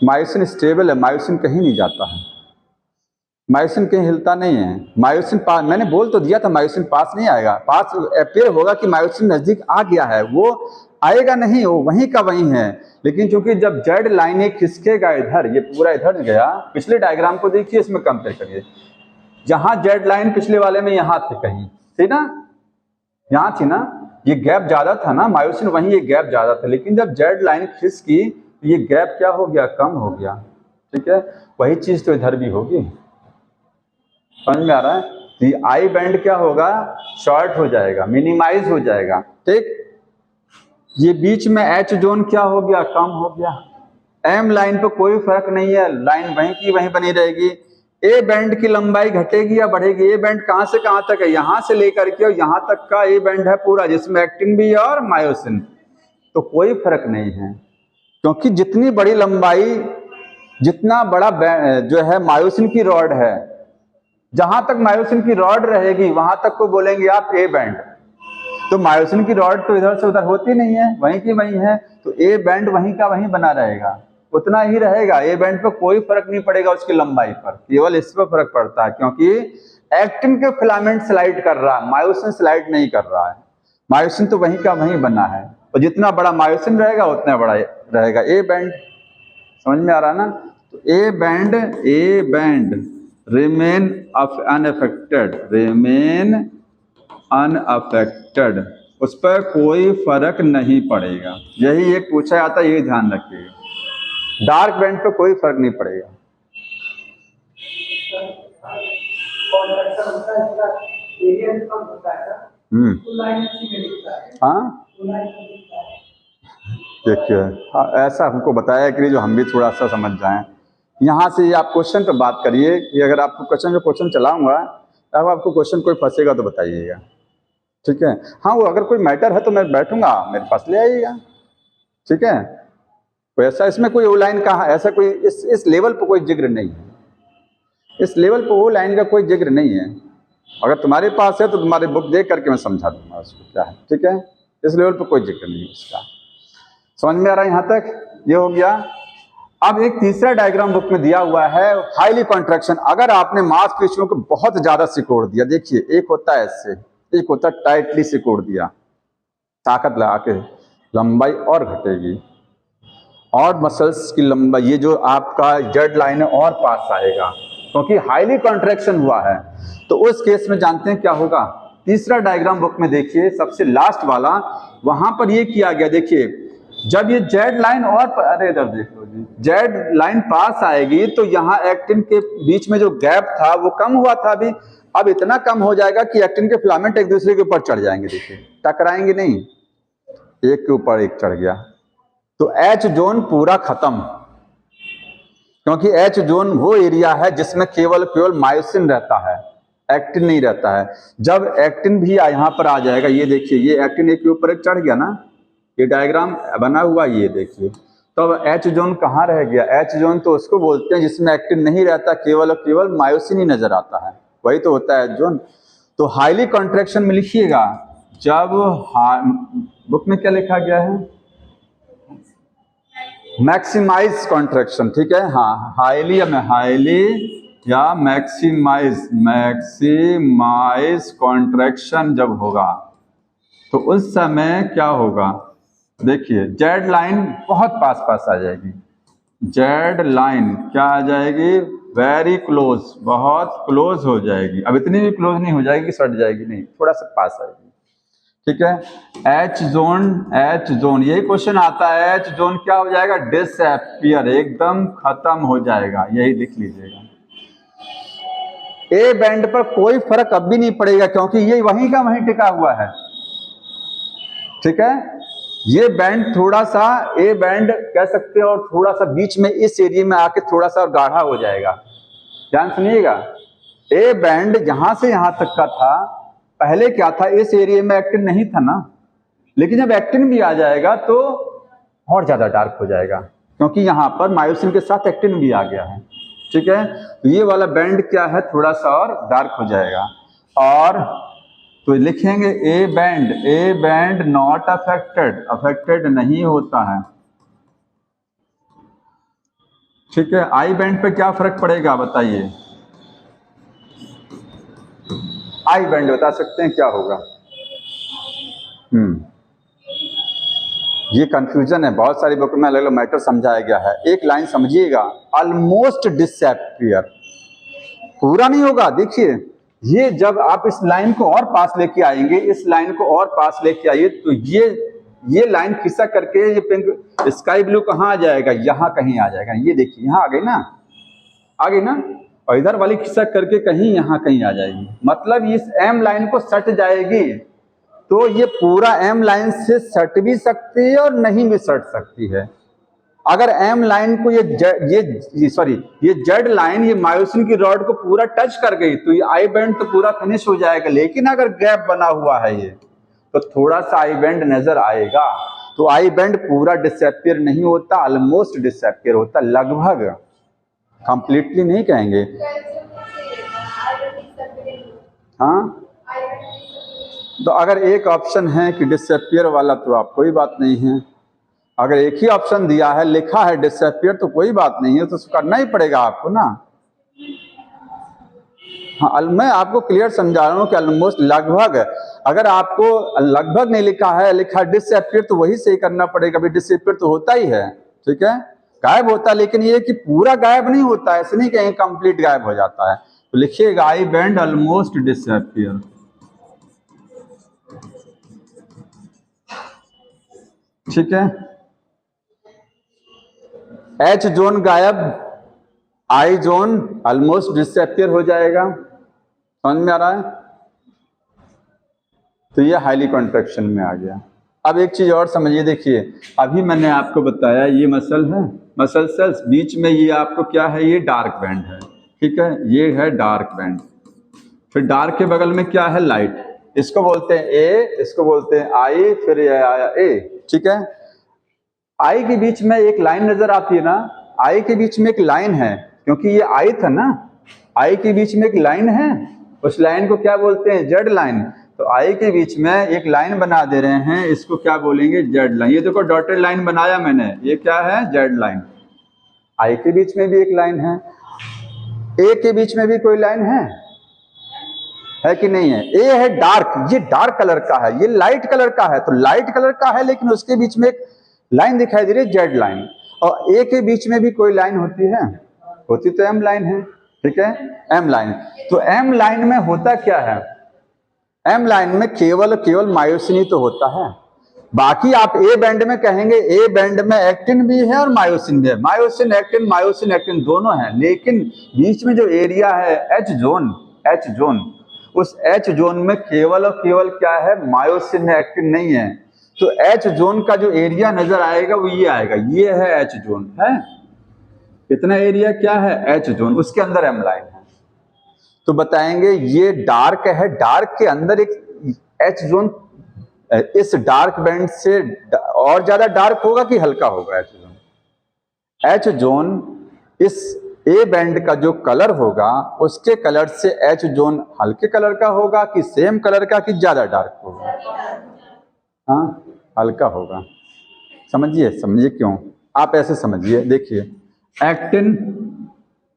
मायोसिन स्टेबल है, मायोसिन कहीं नहीं जाता है, मायोसिन कहीं हिलता नहीं है। मायोसिन पास, मैंने बोल तो दिया था मायोसिन पास नहीं आएगा, पास अपेयर होगा कि मायोसिन नजदीक आ गया है, वो आएगा नहीं, वो वहीं का वहीं है। लेकिन चूंकि जब जेड लाइन एक खिसकेगा इधर, ये पूरा इधर गया, पिछले डायग्राम को देखिए, इसमें कंपेयर करिए, जहां जेड लाइन पिछले वाले में यहां थी, कहीं थी ना, यहां थी ना, ये गैप ज्यादा था ना, मायोसिन वहीं ये गैप ज्यादा था, लेकिन जब जेड लाइन खिसकी ये गैप क्या हो गया? कम हो गया। ठीक है, वही चीज तो इधर भी होगी। समझ में आ रहा है? तो आई बैंड क्या होगा, शॉर्ट हो जाएगा, मिनिमाइज हो जाएगा। ठीक, ये बीच में एच जोन क्या हो गया, कम हो गया। एम लाइन पे कोई फर्क नहीं है, लाइन वहीं की वहीं बनी रहेगी। ए बैंड की लंबाई घटेगी या बढ़ेगी? ए बैंड कहां से कहां तक है, यहां से लेकर के और यहां तक का ए बैंड है पूरा, जिसमें एक्टिन भी है और मायोसिन, तो कोई फर्क नहीं है, क्योंकि जितनी बड़ी लंबाई, जितना बड़ा जो है मायोसिन की रॉड है, जहां तक मायोसिन की रॉड रहेगी वहां तक को बोलेंगे आप ए बैंड। तो मायोसिन की रॉड तो इधर से उधर होती नहीं है, वहीं की वहीं है, तो ए बैंड वहीं का वहीं बना रहेगा, उतना ही रहेगा। ए बैंड पे कोई फर्क नहीं पड़ेगा उसकी लंबाई पर, केवल इस पर फर्क पड़ता है, क्योंकि एक्टिन के फिलामेंट स्लाइड कर रहा है, मायोसिन स्लाइड नहीं कर रहा है। मायोसिन तो वहीं का वहीं बना है, और जितना बड़ा मायोसिन रहेगा उतना बड़ा रहेगा ए बैंड। समझ में आ रहा है ना? तो A band remain unaffected, remain unaffected, उस पर कोई फर्क नहीं पड़ेगा। यही एक पूछा जाता है, ये ध्यान रखिएगा। डार्क बैंड पे कोई फर्क नहीं पड़ेगा। हाँ देखिए, ऐसा हमको बताया कि जो हम भी थोड़ा सा समझ जाएं। यहाँ से आप क्वेश्चन पे बात करिए कि अगर आपको क्वेश्चन चलाऊंगा तब आपको क्वेश्चन कोई फंसेगा तो बताइएगा, ठीक है? हाँ, वो अगर कोई मैटर है तो मैं बैठूंगा, मेरे पास ले आइएगा, ठीक है? तो ऐसा इसमें कोई वो लाइन कहा, ऐसा कोई इस लेवल पर कोई जिक्र नहीं है, इस लेवल पर वो लाइन का कोई जिक्र नहीं है। अगर तुम्हारे पास है तो तुम्हारी बुक देख करके मैं समझा दूंगा उसको क्या है, ठीक है? इस लेवल पर कोई जिक्र नहीं है उसका। समझ में आ रहा है यहाँ तक? ये हो गया। अब एक तीसरा डायग्राम बुक में दिया हुआ है, हाईली कॉन्ट्रैक्शन। अगर आपने मांसपेशियों को बहुत ज्यादा सिकोड़ दिया, देखिए एक होता है ऐसे, एक होता है टाइटली सिकोड़ दिया, ताकत लगा के, लंबाई और घटेगी, और मसल्स की लंबाई, ये जो आपका जेड लाइन है और पास आएगा, क्योंकि हाईली कॉन्ट्रैक्शन हुआ है। तो उस केस में जानते हैं क्या होगा? तीसरा डायग्राम बुक में देखिए, सबसे लास्ट वाला, वहां पर ये किया गया, देखिए जब ये जेड लाइन और, अरे इधर देखो जी, जेड लाइन पास आएगी तो यहाँ एक्टिन के बीच में जो गैप था वो कम हुआ था अभी, अब इतना कम हो जाएगा कि एक्टिन के फिलामेंट एक दूसरे के ऊपर चढ़ जाएंगे, देखिए टकराएंगे नहीं, एक के ऊपर एक चढ़ गया, तो एच जोन पूरा खत्म। क्योंकि एच जोन वो एरिया है जिसमें केवल मायोसिन रहता है, एक्टिन नहीं रहता है। जब एक्टिन भी यहाँ पर आ जाएगा, ये देखिए, ये एक्टिन एक के ऊपर एक चढ़ गया ना, ये डायग्राम बना हुआ, ये देखिए, तो अब एच जोन कहाँ रह गया? एच जोन तो उसको बोलते हैं जिसमें एक्टिन नहीं रहता, केवल मायोसिन ही नजर आता है, वही तो होता है एच जोन। तो हाईली कॉन्ट्रैक्शन में लिखिएगा, जब बुक में क्या लिखा गया है? मैक्सिमाइज कॉन्ट्रैक्शन, ठीक है? हाँ, हाईली या मैक्सिमाइज कॉन्ट्रैक्शन जब होगा तो उस समय क्या होगा? देखिए जेड लाइन बहुत पास आ जाएगी, जेड लाइन क्या आ जाएगी? वेरी क्लोज, बहुत क्लोज हो जाएगी। अब इतनी भी क्लोज नहीं हो जाएगी कि सट जाएगी, नहीं, थोड़ा सा पास आएगी, ठीक है? एच जोन यही क्वेश्चन आता है, एच जोन क्या हो जाएगा? डिसअपीयर, एकदम खत्म हो जाएगा, यही लिख लीजिएगा। ए बैंड पर कोई फर्क अब भी नहीं पड़ेगा, क्योंकि ये वहीं का वहीं टिका हुआ है, ठीक है? ये बैंड थोड़ा सा, ए बैंड कह सकते हैं, और थोड़ा सा बीच में इस एरिया में आके थोड़ा सा गाढ़ा हो जाएगा। ध्यान सुनिएगा, ए बैंड यहां से यहां तक का था, पहले क्या था? इस एरिया में एक्टिन नहीं था ना, लेकिन जब एक्टिन भी आ जाएगा तो और ज्यादा डार्क हो जाएगा, क्योंकि यहां पर मायोसिन के साथ एक्टिन भी आ गया है, ठीक है? तो ये वाला बैंड क्या है? थोड़ा सा और डार्क हो जाएगा। और तो लिखेंगे ए बैंड नॉट अफेक्टेड नहीं होता है, ठीक है? आई बैंड पे क्या फर्क पड़ेगा बताइए? आई बैंड बता सकते हैं क्या होगा? ये कंफ्यूजन है, बहुत सारी बुक में अलग अलग मैटर समझाया गया है। एक लाइन समझिएगा, ऑलमोस्ट डिसअपीयर, पूरा नहीं होगा। देखिए, ये जब आप इस लाइन को और पास लेके आएंगे, इस लाइन को और पास लेके आइए, तो ये लाइन खिसक करके ये पिंक स्काई ब्लू कहाँ आ जाएगा? यहाँ कहीं आ जाएगा। ये देखिए यहाँ आ गई ना, आ गई ना, और इधर वाली खिसक करके कहीं यहाँ कहीं आ जाएगी, मतलब इस एम लाइन को सट जाएगी। तो ये पूरा एम लाइन से सट भी सकती है और नहीं भी सट सकती है। अगर एम लाइन को ये जेड लाइन ये मायोसिन की रॉड को पूरा टच कर गई तो ये आई बैंड तो पूरा फिनिश हो जाएगा। लेकिन अगर गैप बना हुआ है ये, तो थोड़ा सा आई बैंड नजर आएगा। तो आई बैंड पूरा डिसअपियर नहीं होता, ऑलमोस्ट डिसअपियर होता, लगभग, कंप्लीटली नहीं कहेंगे। हाँ, तो अगर एक ऑप्शन है कि डिसअपियर वाला तो आप कोई बात नहीं है। अगर एक ही ऑप्शन दिया है, लिखा है डिसअपियर, तो कोई बात नहीं है, तो करना ही पड़ेगा आपको ना। हाँ, मैं आपको क्लियर समझा रहा हूँ कि ऑलमोस्ट, लगभग, अगर आपको लगभग नहीं लिखा है, लिखा डिसअपियर, तो वही सही करना पड़ेगा। भाई डिसअपियर तो होता ही है, ठीक है, गायब होता है, लेकिन ये कि पूरा गायब नहीं होता है, ऐसे नहीं कहेंगे कंप्लीट गायब हो जाता है। तो लिखिएगा आई बैंड ऑलमोस्ट डिसअपियर। ठीक है, एच जोन गायब, आई जोन ऑलमोस्ट डिसअपियर हो जाएगा। समझ में आ रहा है? तो ये हाईली कॉन्ट्रैक्शन में आ गया। अब एक चीज और समझिए, देखिए अभी मैंने आपको बताया ये मसल है, मसल सेल्स, बीच में ये आपको क्या है, ये डार्क बैंड है, ठीक है, ये है डार्क बैंड। फिर डार्क के बगल में क्या है, लाइट, इसको बोलते हैं ए, इसको बोलते हैं आई, फिर ये आया ए, ठीक है। आई के बीच में एक लाइन नजर आती है ना, आई के बीच में एक लाइन है, क्योंकि ये आई था ना, आई के बीच में एक लाइन है, उस लाइन को क्या बोलते हैं, जेड लाइन। तो आई के बीच में एक लाइन बना दे रहे हैं, इसको क्या बोलेंगे, जेड लाइन। ये देखो डॉटेड लाइन बनाया मैंने, ये क्या है, जेड लाइन। आई के बीच में भी एक लाइन है, ए के बीच में भी कोई लाइन है कि नहीं है? ए है डार्क, ये डार्क कलर का है, ये लाइट कलर का है, तो लाइट कलर का है, लेकिन उसके बीच में एक लाइन दिखाई दे रही है, जेड लाइन। और ए के बीच में भी कोई लाइन होती है, होती तो एम लाइन है, ठीक है, एम लाइन। तो एम लाइन में होता क्या है, एम लाइन में केवल मायोसिन ही तो होता है। बाकी आप ए बैंड में कहेंगे, ए बैंड में एक्टिन भी है और मायोसिन भी है, मायोसिन एक्टिन दोनों है, लेकिन बीच में जो एरिया है एच जोन, उस एच जोन में केवल और केवल क्या है, मायोसिन है, एक्टिन नहीं है। तो एच जोन का जो एरिया नजर आएगा वो ये आएगा, ये है एच जोन है, इतना एरिया क्या है, एच जोन, उसके अंदर एम लाइन है। तो बताएंगे ये डार्क है, डार्क के अंदर एक एच जोन, इस डार्क बैंड से और ज्यादा डार्क होगा कि हल्का होगा एच जोन? एच जोन इस ए बैंड का जो कलर होगा उसके कलर से एच जोन हल्के कलर का होगा कि सेम कलर का कि ज्यादा डार्क होगा? हाँ, हल्का होगा। समझिए क्यों, आप ऐसे समझिए, देखिए एक्टिन,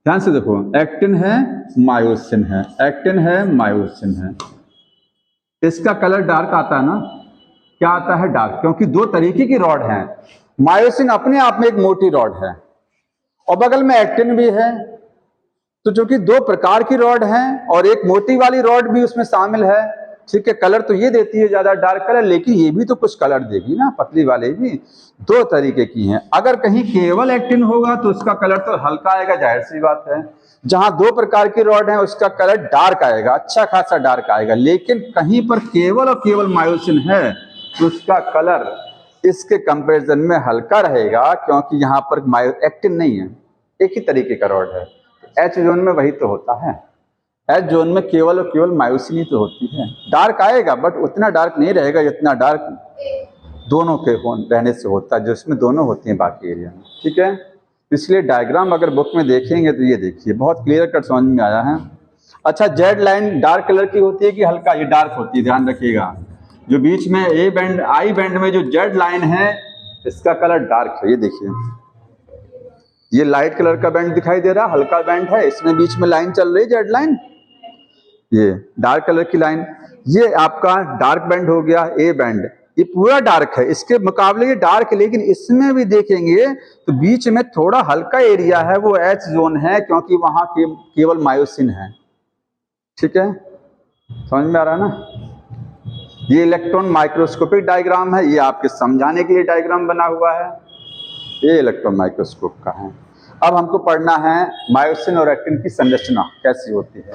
ध्यान से देखो, एक्टिन है, मायोसिन है, एक्टिन है, मायोसिन है, इसका कलर डार्क आता है ना, क्या आता है, डार्क, क्योंकि दो तरीके की रॉड हैं। मायोसिन अपने आप में एक मोटी रॉड है और बगल में एक्टिन भी है, तो जो कि दो प्रकार की रॉड हैं और एक मोटी वाली रॉड भी उसमें शामिल है, ठीक है। कलर तो ये देती है ज्यादा डार्क कलर, लेकिन ये भी तो कुछ कलर देगी ना, पतली वाले भी दो तरीके की हैं। अगर कहीं केवल एक्टिन होगा तो उसका कलर तो हल्का आएगा, जाहिर सी बात है। जहां दो प्रकार की रॉड है उसका कलर डार्क आएगा, अच्छा खासा डार्क आएगा। लेकिन कहीं पर केवल और केवल मायोसिन है तो उसका कलर इसके कंपैरिजन में हल्का रहेगा, क्योंकि यहाँ पर एक्टिन नहीं है, एक ही तरीके का रॉड है। एच जोन में वही तो होता है, एच जोन में केवल और केवल मायोसिन ही तो होती है। डार्क आएगा बट उतना डार्क नहीं रहेगा जितना डार्क दोनों के रहने से होता है, जिसमें दोनों होती हैं बाकी एरिया में, ठीक है। इसलिए डायग्राम अगर बुक में देखेंगे तो ये देखिए बहुत क्लियर कट समझ में आया है। अच्छा, जेड लाइन डार्क कलर की होती है कि हल्का? ये डार्क होती है, ध्यान रखिएगा। जो बीच में ए बैंड आई बैंड में जो जेड लाइन है इसका कलर डार्क है, ये देखिए, ये लाइट कलर का बैंड दिखाई दे रहा, हल्का बैंड है, इसमें बीच में लाइन चल रही जेड लाइन, ये डार्क कलर की लाइन, ये आपका डार्क बैंड हो गया ए बैंड, ये पूरा डार्क है, इसके मुकाबले ये डार्क है। लेकिन इसमें भी देखेंगे तो बीच में थोड़ा हल्का एरिया है, वो एच जोन है, क्योंकि वहां केवल मायोसिन है, ठीक है, समझ में आ रहा है ना। ये इलेक्ट्रॉन माइक्रोस्कोपिक डायग्राम है, ये आपके समझाने के लिए डायग्राम बना हुआ है, ये इलेक्ट्रॉन माइक्रोस्कोप का है। अब हमको पढ़ना है मायोसिन और एक्टिन की संरचना कैसी होती है।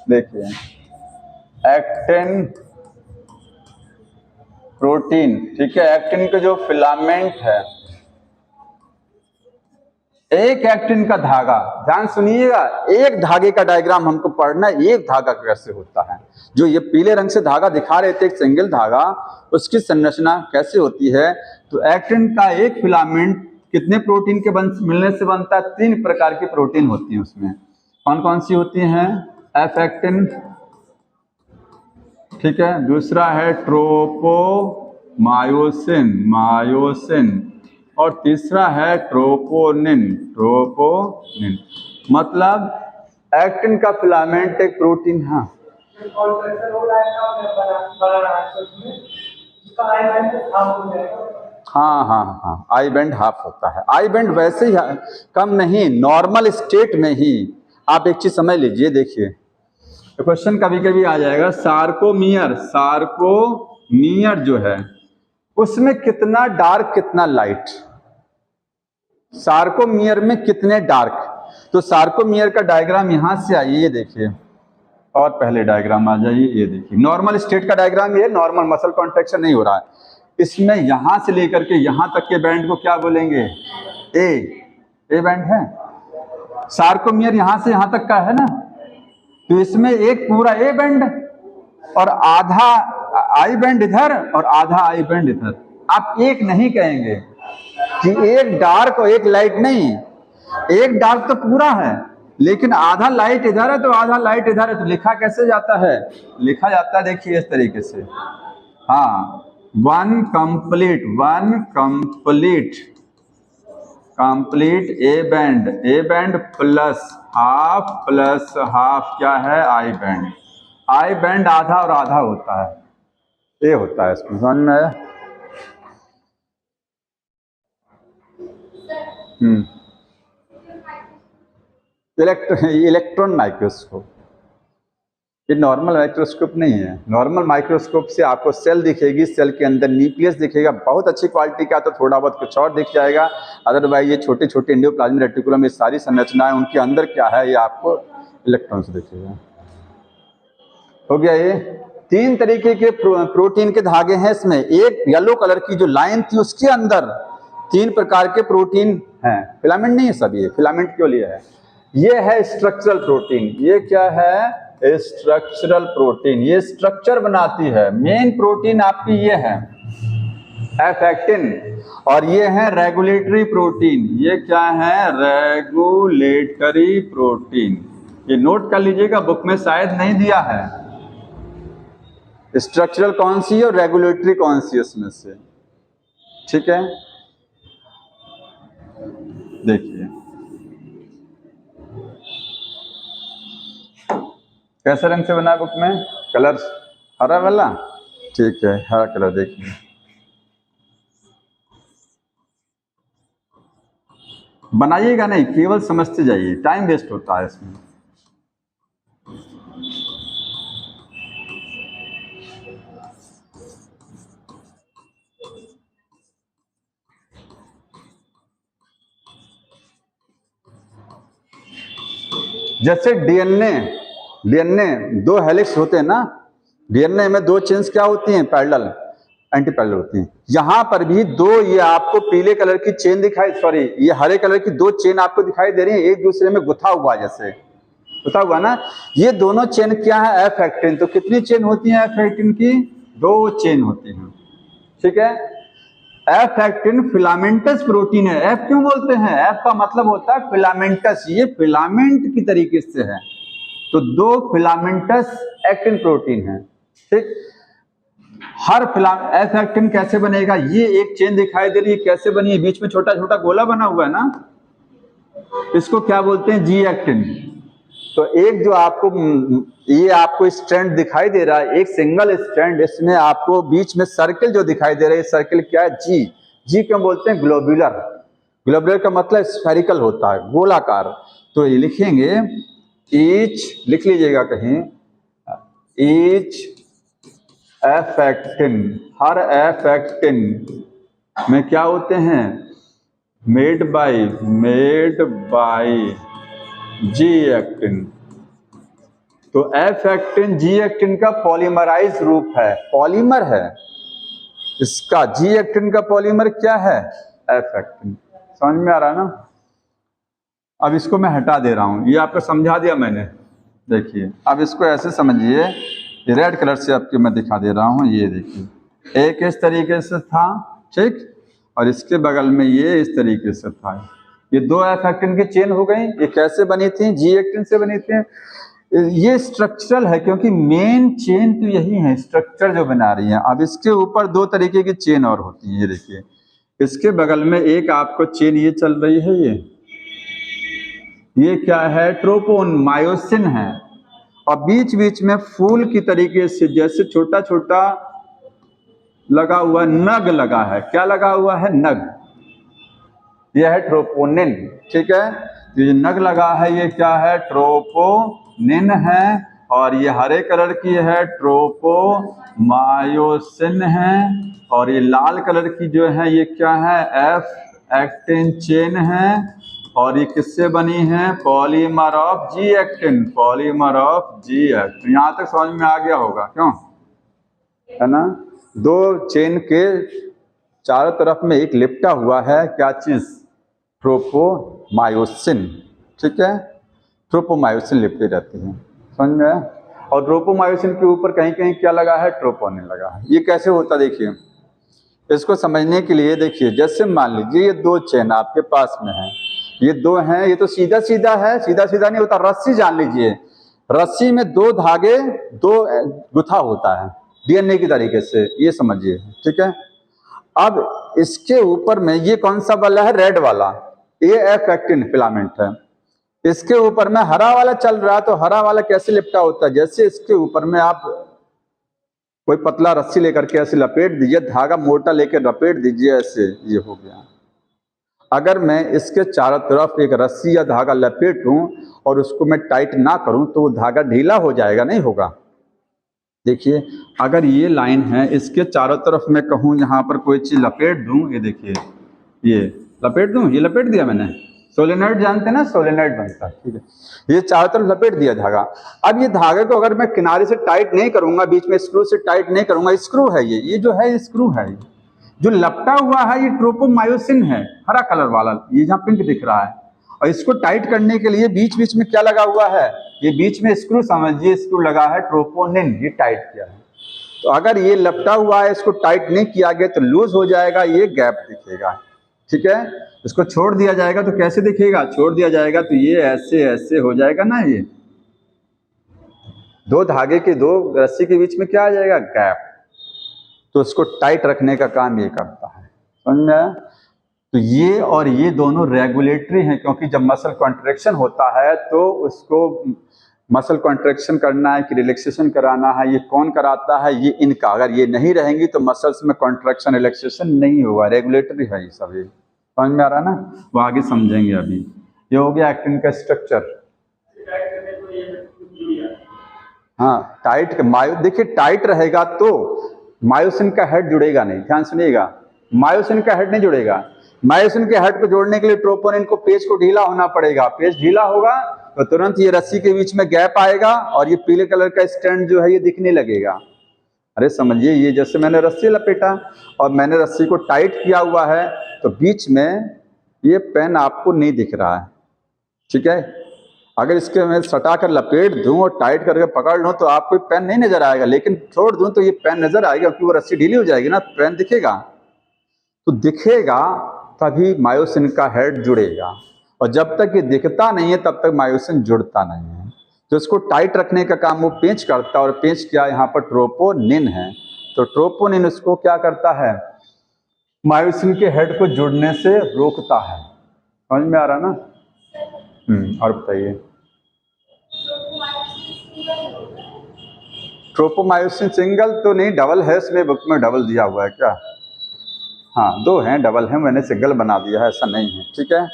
देखिए, एक्टिन प्रोटीन, ठीक है, एक्टिन का जो फिलामेंट है, एक एक्टिन का धागा, ध्यान सुनिएगा, एक धागे का डायग्राम हमको पढ़ना है, एक धागा कैसे होता है। जो ये पीले रंग से धागा दिखा रहे थे, एक सिंगल धागा, उसकी संरचना कैसे होती है। तो एक्टिन का एक फिलामेंट कितने प्रोटीन के मिलने से बनता है? 3 प्रकार की प्रोटीन होती है उसमें। कौन कौन सी होती हैं? एफ एक्टिन, ठीक है, दूसरा है ट्रोपोमायोसिन, मायोसिन, और तीसरा है ट्रोपोनिन, ट्रोपोनिन। मतलब एक्टिन का फिलामेंट एक प्रोटीन है। हाँ, आई बैंड हाफ होता है। आई बैंड वैसे ही कम नहीं, नॉर्मल स्टेट में ही। आप एक चीज समझ लीजिए, देखिए तो क्वेश्चन कभी कभी आ जाएगा, सार्कोमियर, सार्कोमियर जो है उसमें कितना डार्क कितना लाइट, सार्कोमियर में कितने डार्क। तो सार्कोमियर का डायग्राम यहां से आइए, ये देखिए, और पहले डायग्राम आ जाइए, ये देखिए नॉर्मल स्टेट का डायग्राम, ये नॉर्मल मसल कॉन्ट्रैक्शन नहीं हो रहा है। इसमें यहां से लेकर के यहां तक के बैंड को क्या बोलेंगे? ए बैंड है। सार्कोमियर यहां से यहां तक का है ना, तो इसमें एक पूरा ए बैंड और आधा आई बैंड इधर और आधा आई बैंड इधर। आप एक नहीं कहेंगे कि एक डार्क और एक लाइट, नहीं, एक डार्क तो पूरा है लेकिन आधा लाइट इधर है तो आधा लाइट इधर है। तो लिखा कैसे जाता है? लिखा जाता है, देखिए इस तरीके से, हाँ, one complete A band plus half क्या है? I band. आई बैंड आधा और आधा होता है, ये होता है इसमें, समझ में आया? इलेक्ट्रॉन माइक्रोस्कोप, ये नॉर्मल माइक्रोस्कोप नहीं है। नॉर्मल माइक्रोस्कोप से आपको सेल दिखेगी, सेल के अंदर न्यूक्लियस दिखेगा, बहुत अच्छी क्वालिटी का, तो थोड़ा बहुत कुछ और दिख जाएगा। अदरवाइज ये छोटे छोटे एंडोप्लाज्मिक रेटिकुलम, ये सारी संरचनाएं, उनके अंदर क्या है ये आपको इलेक्ट्रॉन से दिखेगा। हो गया। ये 3 तरीके के प्रोटीन के धागे हैं इसमें। एक येलो कलर की जो लाइन थी उसके अंदर 3 प्रकार के प्रोटीन हैं, फिलामेंट नहीं है सब, ये फिलामेंट क्यों लिया है? ये है स्ट्रक्चरल प्रोटीन। ये क्या है? स्ट्रक्चरल प्रोटीन, ये स्ट्रक्चर बनाती है। मेन प्रोटीन आपकी ये है एफ एक्टिन, और ये है रेगुलेटरी प्रोटीन। ये क्या है? Regulatory protein. ये नोट कर लीजिएगा, बुक में शायद नहीं दिया है। स्ट्रक्चरल कौन सी है और रेगुलेटरी कौन सी है उसमें से, ठीक है? देखिए कैसे रंग से बना है बुक में? कलर हरा वाला, ठीक है, हरा कलर। देखिए बनाइएगा नहीं, केवल समझते जाइए, टाइम वेस्ट होता है इसमें। जैसे डीएनए 2 हेलिक्स होते हैं ना, डीएनए में 2 चेन्स क्या होती हैं? पैरेलल, एंटी पैरेलल होती हैं। यहां पर भी 2, ये आपको पीले कलर की चेन दिखाई, सॉरी, ये हरे कलर की 2 चेन आपको दिखाई दे रही है, एक दूसरे में गुथा हुआ, जैसे गुथा हुआ ना। ये दोनों चेन क्या है? F actin. तो कितनी चेन होती है एफ एक्टिन की? 2 चेन होती हैं, ठीक है। एफ एक्टिन फिलामेंटस प्रोटीन है। एफ क्यों बोलते हैं? एफ का मतलब होता है फिलामेंटस, ये फिलामेंट की तरीके से है। तो 2 फिलामेंटस एक्टिन प्रोटीन है, ठीक। हर एफ एक्टिन कैसे बनेगा? ये एक चेन दिखाई दे रही है, कैसे बनी है? बीच में छोटा छोटा गोला बना हुआ है ना, इसको क्या बोलते हैं? G actin. तो एक जो आपको ये आपको स्ट्रैंड दिखाई दे रहा है, एक सिंगल स्ट्रैंड, इसमें आपको बीच में सर्किल जो दिखाई दे रहा है, सर्किल क्या है? जी। जी क्यों बोलते हैं? ग्लोब्यूलर। ग्लोब्यूलर का मतलब स्फेरिकल होता है, गोलाकार। तो ये लिखेंगे ईच, लिख लीजिएगा कहीं, ईच एफ एक्टिन, हर एफ एक्टिन में क्या होते हैं, मेड बाय जी एक्टिन। तो एफ एक्टिन जी एक्टिन का पॉलीमराइज रूप है, पॉलीमर है इसका। जी एक्टिन का पॉलीमर क्या है, एफ एक्टिन। समझ में आ रहा है ना। अब इसको मैं हटा दे रहा हूं, ये आपको समझा दिया मैंने। देखिए अब इसको ऐसे समझिए, ये रेड कलर से आपको मैं दिखा दे रहा हूं, ये देखिए एक इस तरीके से था, ठीक, और इसके बगल में ये इस तरीके से था। ये दो एफ एक्टिन की चेन हो गई। ये कैसे बनी थी, जी एक्टिन से बनी थी। ये स्ट्रक्चरल है, क्योंकि मेन चेन तो यही है, स्ट्रक्चर जो बना रही है। अब इसके ऊपर दो तरीके की चेन और होती है, ये देखिए इसके बगल में एक आपको चेन ये चल रही है, ये क्या है, ट्रोपोन मायोसिन है। और बीच बीच में फूल की तरीके से जैसे छोटा छोटा लगा हुआ नग लगा है, क्या लगा हुआ है, नग, यह है ट्रोपोनिन, ठीक है। तो ये नग लगा है, ये क्या है, ट्रोपोनिन है। और ये हरे कलर की है, ट्रोपोमायोसिन है। और ये लाल कलर की जो है ये क्या है, एफ एक्टिन चेन है। और ये किससे बनी है, polymer of G actin, polymer of G actin. यहां तक समझ में आ गया होगा, क्यों, है ना। दो चेन के चारों तरफ में एक लिपटा हुआ है, क्या चीज, ट्रोपोमायोसिन, ठीक है। ट्रोपोमायोसिन लिपटे रहते हैं, समझ में आया। और ट्रोपोमायोसिन के ऊपर कहीं कहीं क्या लगा है, ट्रोपोनिन लगा है। ये कैसे होता, देखिए इसको समझने के लिए देखिए, जैसे मान लीजिए ये दो चेन आपके पास में है, ये दो हैं, ये तो सीधा सीधा है, सीधा सीधा नहीं होता। रस्सी जान लीजिए, रस्सी में दो धागे, दो गुथा होता है डीएनए की तरीके से, ये समझिए, ठीक है। अब इसके ऊपर में ये कौन सा वाला है, रेड वाला, ये एफ एक्टिन फिलामेंट है। इसके ऊपर में हरा वाला चल रहा है, तो हरा वाला कैसे लिपटा होता है, जैसे इसके ऊपर में आप कोई पतला रस्सी लेकर के ऐसे लपेट दीजिए, धागा मोटा लेकर लपेट दीजिए, ऐसे ये हो गया। अगर मैं इसके चारों तरफ एक रस्सी या धागा लपेटूं और उसको मैं टाइट ना करूं तो वो धागा ढीला हो जाएगा, नहीं होगा। देखिए अगर ये लाइन है, इसके चारों तरफ मैं कहूं यहाँ पर कोई चीज लपेट दूं, ये देखिए ये लपेट दूं, ये लपेट दिया मैंने, सोलेनॉइड जानते हैं ना, सोलेनॉइड बनता है, ठीक है। ये चारों तरफ लपेट दिया धागा। अब ये धागे को अगर मैं किनारे से टाइट नहीं करूंगा, बीच में स्क्रू से टाइट नहीं करूंगा, स्क्रू है ये जो है स्क्रू है, जो लपटा हुआ है ये ट्रोपोमायोसिन है, हरा कलर वाला, ये जहाँ पिंक दिख रहा है। और इसको टाइट करने के लिए बीच बीच में क्या लगा हुआ है, ये बीच में स्क्रू समझिए, स्क्रू लगा है ट्रोपोनिन, ये टाइट किया है। तो अगर ये लपटा हुआ है, इसको टाइट नहीं किया गया तो लूज हो जाएगा, ये गैप दिखेगा, ठीक है। इसको छोड़ दिया जाएगा तो कैसे दिखेगा, छोड़ दिया जाएगा तो ये ऐसे ऐसे हो जाएगा ना, ये दो धागे के, दो रस्सी के बीच में क्या आ जाएगा, गैप। तो इसको टाइट रखने का काम ये करता है, समझ में आया। तो ये और ये दोनों रेगुलेटरी हैं, क्योंकि जब मसल कॉन्ट्रैक्शन होता है तो उसको मसल कॉन्ट्रैक्शन करना है कि रिलैक्सेशन कराना है, ये कौन कराता है, ये इनका। अगर ये नहीं रहेंगी तो मसल्स में कॉन्ट्रैक्शन रिलैक्सेशन नहीं होगा, रेगुलेटरी है ये सब। ये समझ में आ रहा है ना, वो आगे समझेंगे। अभी ये हो गया एक्टिन का स्ट्रक्चर। हाँ टाइट, देखिए टाइट रहेगा तो मायोसिन का हेड जुड़ेगा नहीं, ध्यान सुनिएगा, मायोसिन का हेड नहीं जुड़ेगा। मायोसिन के हेड को जोड़ने के लिए ट्रोपोनिन को पेज को ढीला होना पड़ेगा, पेज ढीला होगा तो तुरंत ये रस्सी के बीच में गैप आएगा और ये पीले कलर का स्टैंड जो है ये दिखने लगेगा। अरे समझिए, ये जैसे मैंने रस्सी लपेटा और मैंने रस्सी को टाइट किया हुआ है तो बीच में ये पेन आपको नहीं दिख रहा है, ठीक है। अगर इसके मैं सटा कर लपेट दूं और टाइट करके पकड़ लूं तो आपको पेन नहीं नजर आएगा, लेकिन छोड़ दूं तो ये पेन नजर आएगा, क्योंकि वो रस्सी ढीली हो जाएगी ना, पेन दिखेगा। तो दिखेगा तभी मायोसिन का हेड जुड़ेगा, और जब तक ये दिखता नहीं है तब तक मायोसिन जुड़ता नहीं है। तो इसको टाइट रखने का काम वो पेंच करता है, और पेंच क्या, यहाँ पर ट्रोपोनिन है। तो ट्रोपोनिन इसको क्या करता है, मायोसिन के हेड को जुड़ने से रोकता है। समझ में आ रहा ना। और बताइए, ट्रोपोमायोसिन सिंगल तो नहीं, डबल है, इसमें बुक में डबल दिया हुआ है क्या, हाँ दो हैं, डबल है, मैंने सिंगल बना दिया है, ऐसा नहीं है, ठीक है।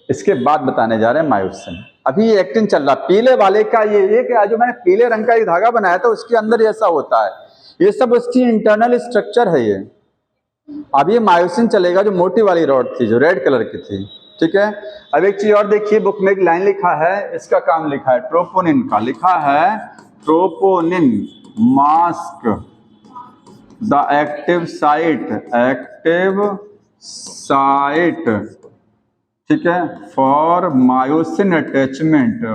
इसके बाद बताने जा रहे हैं मायोसिन। अभी ये एक्टिन चल रहा, पीले वाले का ये क्या, जो मैंने पीले रंग का एक धागा बनाया था उसके अंदर ऐसा होता है, ये सब उसकी इंटरनल स्ट्रक्चर है ये। अब ये मायोसिन चलेगा जो मोटी वाली रॉड थी, जो रेड कलर की थी, ठीक है। अब एक चीज और देखिए, बुक में एक लाइन लिखा है, इसका काम लिखा है ट्रोपोनिन का, लिखा है troponin mask the active site, ठीक है, for myosin attachment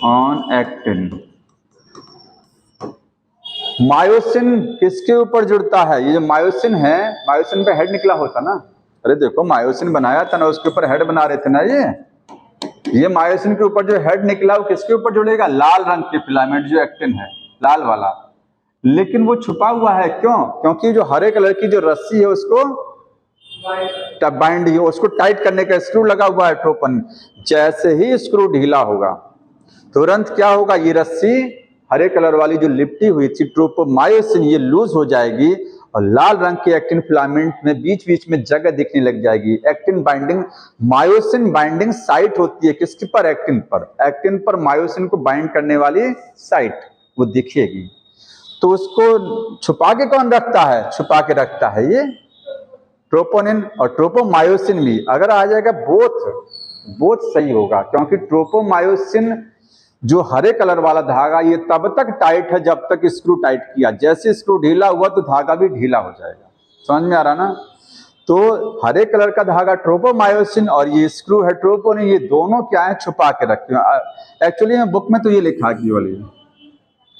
on actin. Myosin किसके ऊपर जुड़ता है? ये जो मायोसिन है, मायोसिन पे हेड निकला होता ना, अरे देखो मायोसिन बनाया था ना, उसके ऊपर हेड बना रहे थे ना, ये मायोसिन के ऊपर जो हेड निकला वो किसके ऊपर जुड़ेगा? लाल रंग के फिलामेंट जो एक्टिन है, लाल वाला, लेकिन वो छुपा हुआ है, क्यों? क्योंकि जो हरे कलर की जो रस्सी है उसको बाइंड, उसको टाइट करने का स्क्रू लगा हुआ है ट्रोपोनिन। जैसे ही स्क्रू ढीला होगा तुरंत क्या होगा, ये रस्सी हरे कलर वाली जो लिपटी हुई थी ट्रोपोमायोसिन, ये लूज हो जाएगी और लाल रंग के एक्टिन फिलामेंट में बीच बीच में जगह दिखने लग जाएगी। Actin binding, myosin binding site होती है किसके पर? एक्टिन पर। एक्टिन पर मायोसिन को बाइंड करने वाली साइट वो दिखेगी। तो उसको छुपा के कौन रखता है? छुपा के रखता है ये ट्रोपोनिन। और ट्रोपोमायोसिन भी अगर आ जाएगा बोथ सही होगा, क्योंकि ट्रोपोमायोसिन जो हरे कलर वाला धागा ये तब तक टाइट है जब तक स्क्रू टाइट किया, जैसे स्क्रू ढीला हुआ तो धागा भी ढीला हो जाएगा। समझ में आ रहा ना? तो हरे कलर का धागा ट्रोपोमायोसिन और ये स्क्रू है ट्रोपोनिन, ये दोनों क्या है? छुपा के रखे हैं। एक्चुअली में बुक में तो ये लिखा है,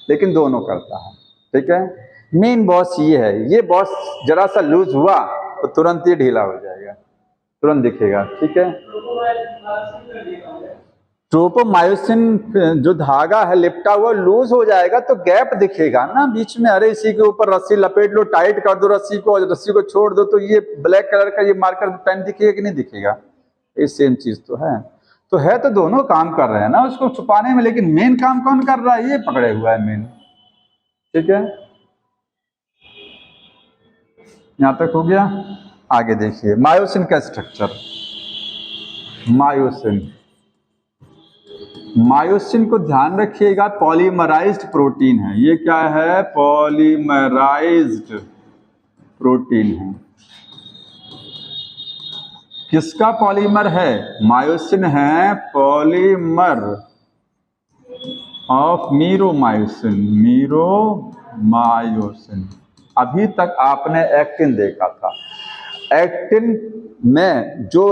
लेकिन दोनों करता है, ठीक है। मेन बॉस ये है, ये बॉस जरा सा लूज हुआ तो तुरंत ये ढीला हो जाएगा, तुरंत दिखेगा, ठीक है। ट्रोपोमायोसिन जो धागा है लिपटा हुआ लूज हो जाएगा तो गैप दिखेगा ना बीच में, अरे इसी के ऊपर रस्सी लपेट लो, टाइट कर दो रस्सी को, और रस्सी को छोड़ दो तो ये ब्लैक कलर का ये मार्कर पेन दिखेगा कि नहीं दिखेगा? ये सेम चीज तो है तो दोनों काम कर रहे हैं ना उसको छुपाने में, लेकिन मेन काम कौन कर रहा है? ये पकड़े हुआ है मेन, ठीक है। यहां तक हो गया। आगे देखिए मायोसिन का स्ट्रक्चर। मायोसिन को ध्यान रखिएगा, पॉलीमराइज्ड प्रोटीन है। ये क्या है? पॉलीमराइज्ड प्रोटीन है। किसका पॉलीमर है? मायोसिन है पॉलीमर ऑफ मीरोमायोसिन। अभी तक आपने एक्टिन देखा था, एक्टिन में जो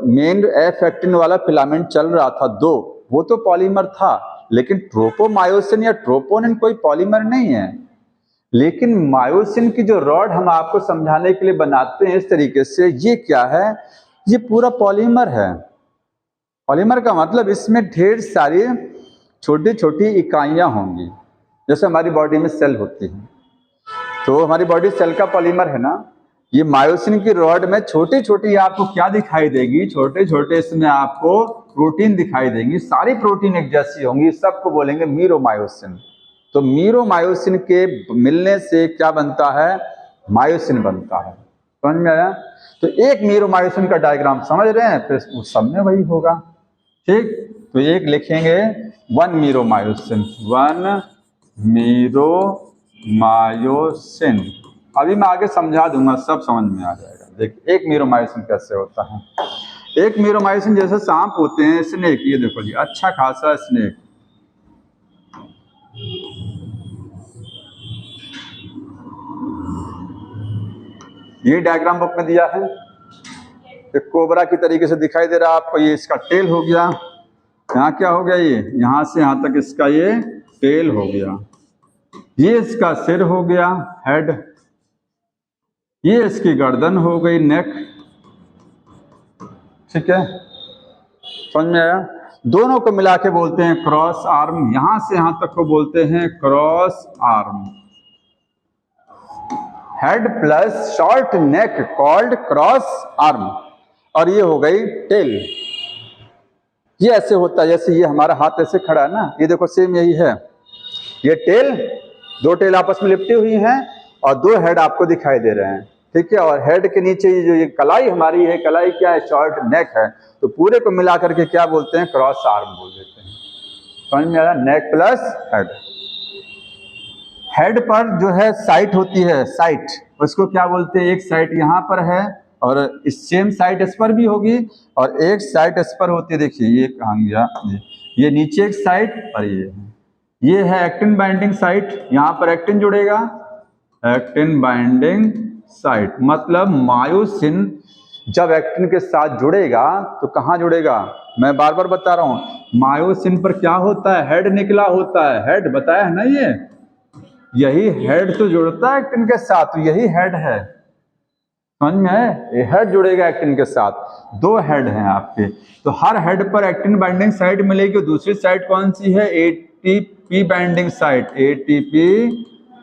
मेन एफ एक्टिन वाला फिलामेंट चल रहा था दो, वो तो पॉलीमर था, लेकिन ट्रोपोमायोसिन या ट्रोपोनिन कोई पॉलीमर नहीं है। लेकिन मायोसिन की जो रॉड हम आपको समझाने के लिए बनाते हैं इस तरीके से, ये क्या है? ये पूरा पॉलीमर है। पॉलीमर का मतलब इसमें ढेर सारी छोटी छोटी इकाइयां होंगी, जैसे हमारी बॉडी में सेल होती है, तो हमारी बॉडी सेल का पॉलीमर है ना। ये मायोसिन की रॉड में छोटी छोटी आपको क्या दिखाई देगी? छोटे छोटे इसमें आपको प्रोटीन दिखाई देंगी, सारी प्रोटीन एक जैसी होंगी, सबको बोलेंगे मीरोमायोसिन। तो मीरोमायोसिन के मिलने से क्या बनता है? मायोसिन बनता है। समझ में आया? तो एक मीरोमायोसिन का डायग्राम समझ रहे हैं, फिर उस सब में वही होगा, ठीक। तो एक लिखेंगे वन मीरोमायोसिन। अभी मैं आगे समझा दूंगा, सब समझ में आ जाएगा। देखिए एक मीरोमायोसिन कैसे होता है। एक मीरोमायोसिन जैसे सांप होते हैं, स्नेक, ये देखो जी, अच्छा खासा स्नेक, ये डायग्राम बुक में दिया है, एक कोबरा की तरीके से दिखाई दे रहा है आपको। ये इसका टेल हो गया, यहाँ क्या हो गया? ये यहां से यहां तक इसका ये टेल हो गया, ये इसका सिर हो गया, हेड, ये इसकी गर्दन हो गई, नेक, ठीक है। समझ में आया? दोनों को मिला के बोलते हैं क्रॉस आर्म, यहां से यहां तक को बोलते हैं cross arm. Head plus short neck called cross arm, और ये हो गई टेल। ये ऐसे होता है जैसे ये हमारा हाथ ऐसे खड़ा है ना, ये देखो सेम यही है, ये टेल, दो टेल आपस में लिपटी हुई हैं और दो हेड आपको दिखाई दे रहे हैं, ठीक है। और हेड के नीचे जो ये कलाई हमारी है, कलाई क्या है, शॉर्ट नेक है, तो पूरे को मिला करके क्या बोलते हैं, क्रॉस आर्म बोल देते हैं। समझ में आ रहा, नेक प्लस हेड। हेड पर जो है साइट होती है, साइट, उसको क्या बोलते हैं, एक साइट यहाँ पर है और इस सेम साइट इस पर भी होगी और एक साइट इस पर होती है। देखिए ये कहाँ गया, ये नीचे एक साइट और ये है एक्टिन बाइंडिंग साइट, यहाँ पर एक्टिन जुड़ेगा, एक्टिन बाइंडिंग साइट। मतलब मायोसिन जब एक्टिन के साथ जुड़ेगा तो कहाँ जुड़ेगा, मैं बार बार बता रहा हूं, मायोसिन पर क्या होता है, हेड निकला होता है, हेड बताया है ना, ये यही हेड तो जुड़ता है एक्टिन के साथ, तो यही हेड है। समझ में है, ये हेड जुड़ेगा एक्टिन के साथ, दो हेड हैं आपके, तो हर हेड पर एक्टिन बाइंडिंग साइट मिलेगी। दूसरी साइट कौन सी है, ATP binding site, ATP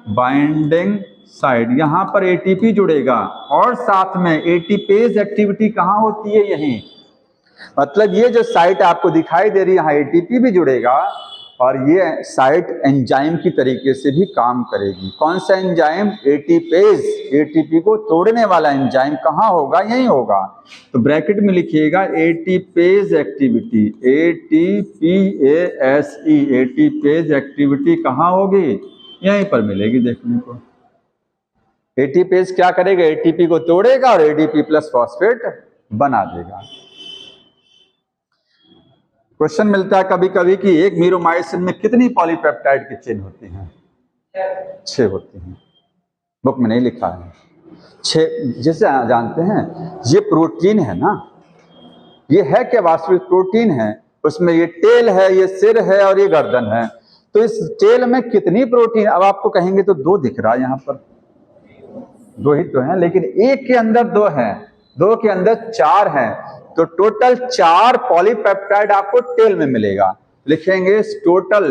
binding site, यहाँ पर एटीपी जुड़ेगा और साथ में एटीपेज एक्टिविटी कहाँ होती है, यहीं। मतलब ये जो साइट आपको दिखाई दे रही है, यहाँ एटीपी भी जुड़ेगा और ये साइट एंजाइम की तरीके से भी काम करेगी। कौन सा एंजाइम, एटीपेज, एटीपी को तोड़ने वाला एंजाइम कहाँ होगा, यहीं होगा। तो ब्रैकेट में लिखिएगा ATPase activity, ATPASE, ATPase activity कहाँ होगी, यहीं पर मिलेगी देखने को। एटीपेज क्या करेगा, एटीपी को तोड़ेगा और एडीपी प्लस फॉस्फेट बना देगा। क्वेश्चन मिलता है कभी कभी कि एक मीरोमाइसिन में कितनी पॉलीपेप्टाइड की चेन होती हैं, 6 होती हैं, बुक में नहीं लिखा है 6। जैसे जानते हैं ये प्रोटीन है ना, ये है क्या, वास्तविक प्रोटीन है, उसमें ये टेल है, ये सिर है और ये गर्दन है, तो इस टेल में कितनी प्रोटीन, अब आपको कहेंगे तो 2 दिख रहा है, यहाँ पर 2 ही तो हैं, लेकिन एक के अंदर 2 हैं, 2 के अंदर 4 हैं, तो टोटल 4 पॉलीपेप्टाइड आपको टेल में मिलेगा। लिखेंगे टोटल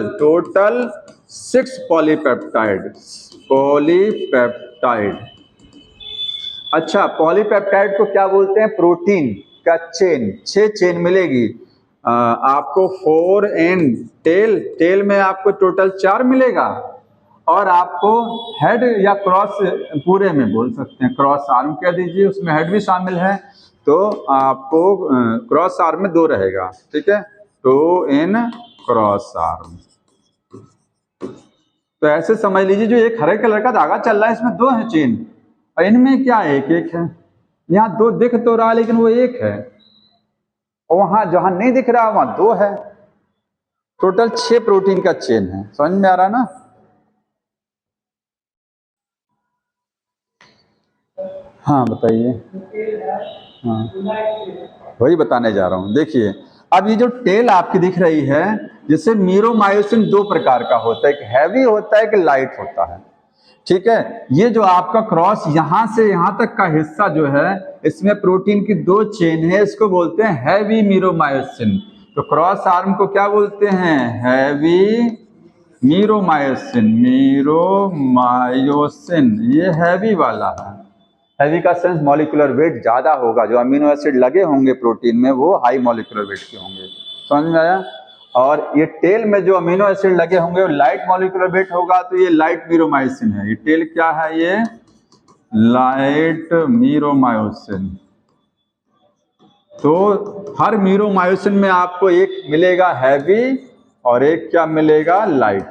6 पॉलीपेप्टाइड, पॉलीपेप्टाइड। अच्छा, पॉलीपेप्टाइड को क्या बोलते हैं, प्रोटीन का चेन, 6 चेन मिलेगी आपको, 4 एंड टेल में आपको टोटल 4 मिलेगा और आपको हेड या क्रॉस, पूरे में बोल सकते हैं, क्रॉस आर्म कह दीजिए, उसमें हेड भी शामिल है, तो आपको क्रॉस आर्म में 2 रहेगा, ठीक है, 2 इन क्रॉस आर्म। तो ऐसे समझ लीजिए जो एक हरे कलर का धागा चल रहा है, इसमें 2 है चेन और इनमें क्या एक है, यहाँ 2 दिख तो रहा लेकिन वो 1 है, और वहां जहां नहीं दिख रहा वहां 2 है, टोटल 6 प्रोटीन का चेन है। समझ में आ रहा है ना। हाँ बताइए। हाँ वही बताने जा रहा हूँ। देखिए अब ये जो टेल आपकी दिख रही है, जिससे मीरोमायोसिन 2 प्रकार का होता है, एक हैवी होता है, एक लाइट होता है, ठीक है। ये जो आपका क्रॉस यहां से यहां तक का हिस्सा जो है, इसमें प्रोटीन की 2 चेन है, इसको बोलते हैं हैवी मीरोमायोसिन। तो क्रॉस आर्म को क्या बोलते हैं, हैवी मीरोमायोसिन, मीरोमायोसिन ये हैवी वाला है। हैवी का सेंस मॉलिक्यूलर वेट ज्यादा होगा, जो अमीनो एसिड लगे होंगे प्रोटीन में वो हाई मॉलिक्यूलर वेट के होंगे। समझ में आया। और ये टेल में जो अमीनो एसिड लगे होंगे वो लाइट मॉलिक्यूलर वेट होगा, तो ये लाइट मीरोमायोसिन है। ये टेल क्या है, ये लाइट मीरोमायोसिन। तो हर मीरोमायोसिन में आपको एक मिलेगा हैवी और एक क्या मिलेगा, लाइट।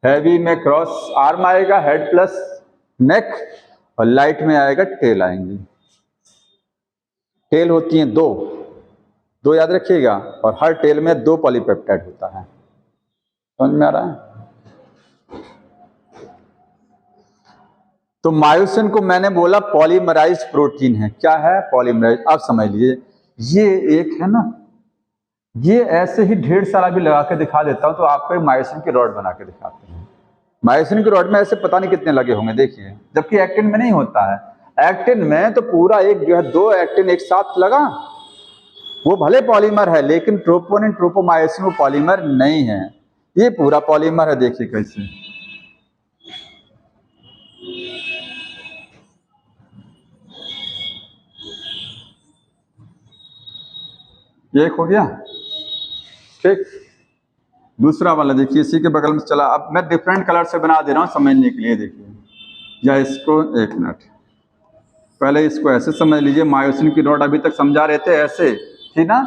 हैवी में क्रॉस आर्म आएगा, हेड प्लस नेक, और लाइट में आएगा टेल आएंगी। टेल होती हैं 2 याद रखिएगा, और हर टेल में 2 पॉलीपेप्टाइड होता है। समझ में आ रहा है। तो मायोसिन को मैंने बोला पॉलीमराइज प्रोटीन है। क्या है, पॉलीमराइज। अब समझ लीजिए ये एक है ना, ये ऐसे ही ढेर सारा भी लगा के दिखा देता हूं, तो आपको मायोसिन की रॉड बना के दिखाते हैं। मायोसिन की रॉड में ऐसे पता नहीं कितने लगे होंगे, देखिए, जबकि एक्टिन में नहीं होता है। एक्टिन में तो पूरा एक जो है 2 एक्टिन एक साथ लगा, वो भले पॉलीमर है, लेकिन ट्रोपोनिन ट्रोपोमायोसिन वो पॉलीमर नहीं है, ये पूरा पॉलीमर है। देखिए कैसे, ये एक हो गया, ठीक। दूसरा वाला देखिए, इसी के बगल में चला। अब मैं डिफरेंट कलर से बना दे रहा हूं समझने के लिए, देखिए, या इसको 1 मिनट, पहले इसको ऐसे समझ लीजिए, मायोसिन की रॉड अभी तक समझा रहे थे ऐसे, थी ना,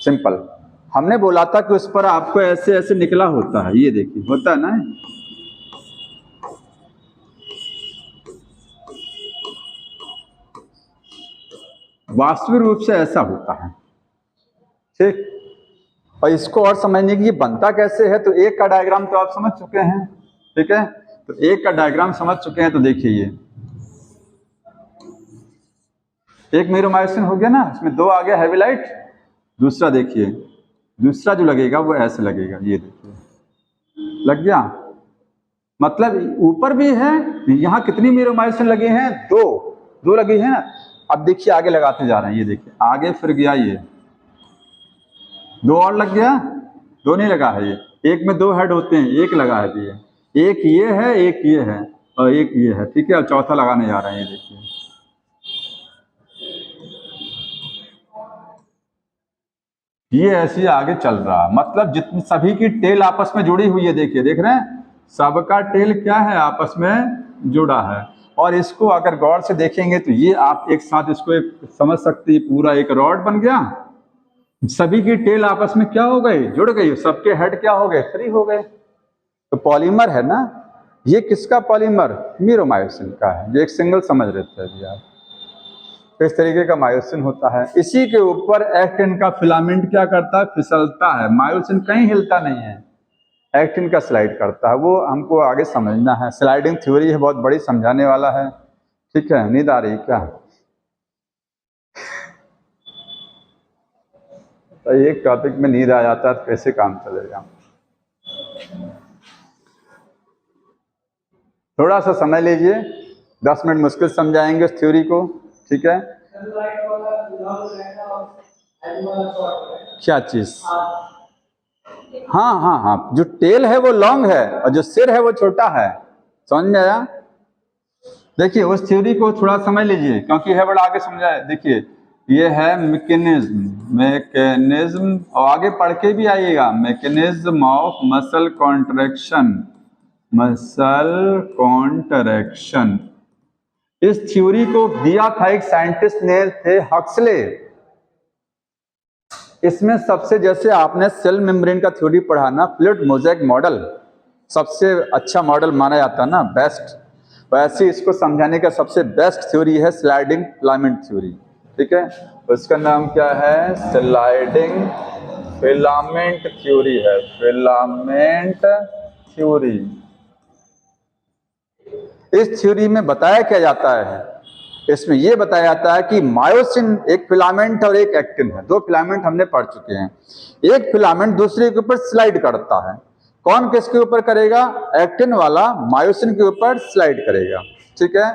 सिंपल। हमने बोला था कि उस पर आपको ऐसे ऐसे निकला होता है, ये देखिए होता है ना, वास्तविक रूप से ऐसा होता है, ठीक। और इसको और समझने की ये बनता कैसे है, तो एक का डायग्राम तो आप समझ चुके हैं, ठीक है। तो एक का डायग्राम समझ चुके हैं, तो देखिए ये एक मीरोमायोसिन हो गया ना, इसमें दो आ गया हैवी लाइट, दूसरा देखिए, दूसरा जो लगेगा वो ऐसे लगेगा, ये देखिए लग गया, मतलब ऊपर भी है। यहाँ कितनी मीरोमायोसिन लगे हैं, दो लगी है ना। अब देखिए आगे लगाते जा रहे हैं, ये देखिए आगे फिर गया, ये दो और लग गया, दो नहीं लगा है, ये एक में दो हेड होते हैं, एक लगा है, ये एक ये है, एक ये है और एक ये है, ठीक है। और चौथा लगाने जा रहे हैं, ये देखिए ये ऐसे आगे चल रहा, मतलब जितनी सभी की टेल आपस में जुड़ी हुई है, देखिए देख रहे हैं, सबका टेल क्या है, आपस में जुड़ा है। और इसको अगर गौर से देखेंगे तो ये आप एक साथ इसको एक समझ सकते हैं, पूरा एक रॉड बन गया, सभी की टेल आपस में क्या हो गई, जुड़ गई, सबके हेड क्या हो गए, फ्री हो गए। तो पॉलीमर है ना, ये किसका पॉलीमर, मीरोमायोसिन का है, जो एक सिंगल समझ रहे थे अभी आप। तो इस तरीके का मायोसिन होता है। इसी के ऊपर एक्टिन का फिलामेंट क्या करता है, फिसलता है। मायोसिन कहीं हिलता नहीं है, एक्टिन का स्लाइड करता है, वो हमको आगे समझना है। स्लाइडिंग थ्योरी है, बहुत बड़ी, समझाने वाला है, ठीक है। नींद आ रही क्या, तो एक टॉपिक में नींद आ जाता है तो कैसे काम चलेगा। थोड़ा सा समझ लीजिए, 10 मिनट मुश्किल समझाएंगे उस थ्योरी को, ठीक है। क्या चीज, हाँ हाँ हाँ, जो टेल है वो लॉन्ग है और जो सिर है वो छोटा है, समझ में आया। देखिए उस थ्योरी को थोड़ा समझ लीजिए, क्योंकि है बड़ा आगे समझाए। देखिए ये है मैकेनिज्म, और आगे पढ़ के भी आइएगा, mechanism of muscle contraction, muscle contraction. इस थ्योरी को दिया था एक साइंटिस्ट ने, थे हक्सले। इसमें सबसे, जैसे आपने सेल मेम्ब्रेन का थ्योरी पढ़ा ना, फ्लूइड मोज़ेक मॉडल सबसे अच्छा मॉडल माना जाता है ना, बेस्ट, वैसे इसको समझाने का सबसे बेस्ट थ्योरी है स्लाइडिंग फिलामेंट थ्योरी, ठीक है। उसका नाम क्या है, स्लाइडिंग फिलामेंट थ्योरी है, फिलामेंट थ्योरी। इस थ्योरी में बताया क्या जाता है, इसमें यह बताया जाता है कि मायोसिन एक फिलामेंट और एक एक्टिन है, दो फिलामेंट हमने पढ़ चुके हैं। एक फिलामेंट दूसरे के ऊपर स्लाइड करता है, कौन किसके ऊपर करेगा, एक्टिन वाला मायोसिन के ऊपर स्लाइड करेगा, ठीक है।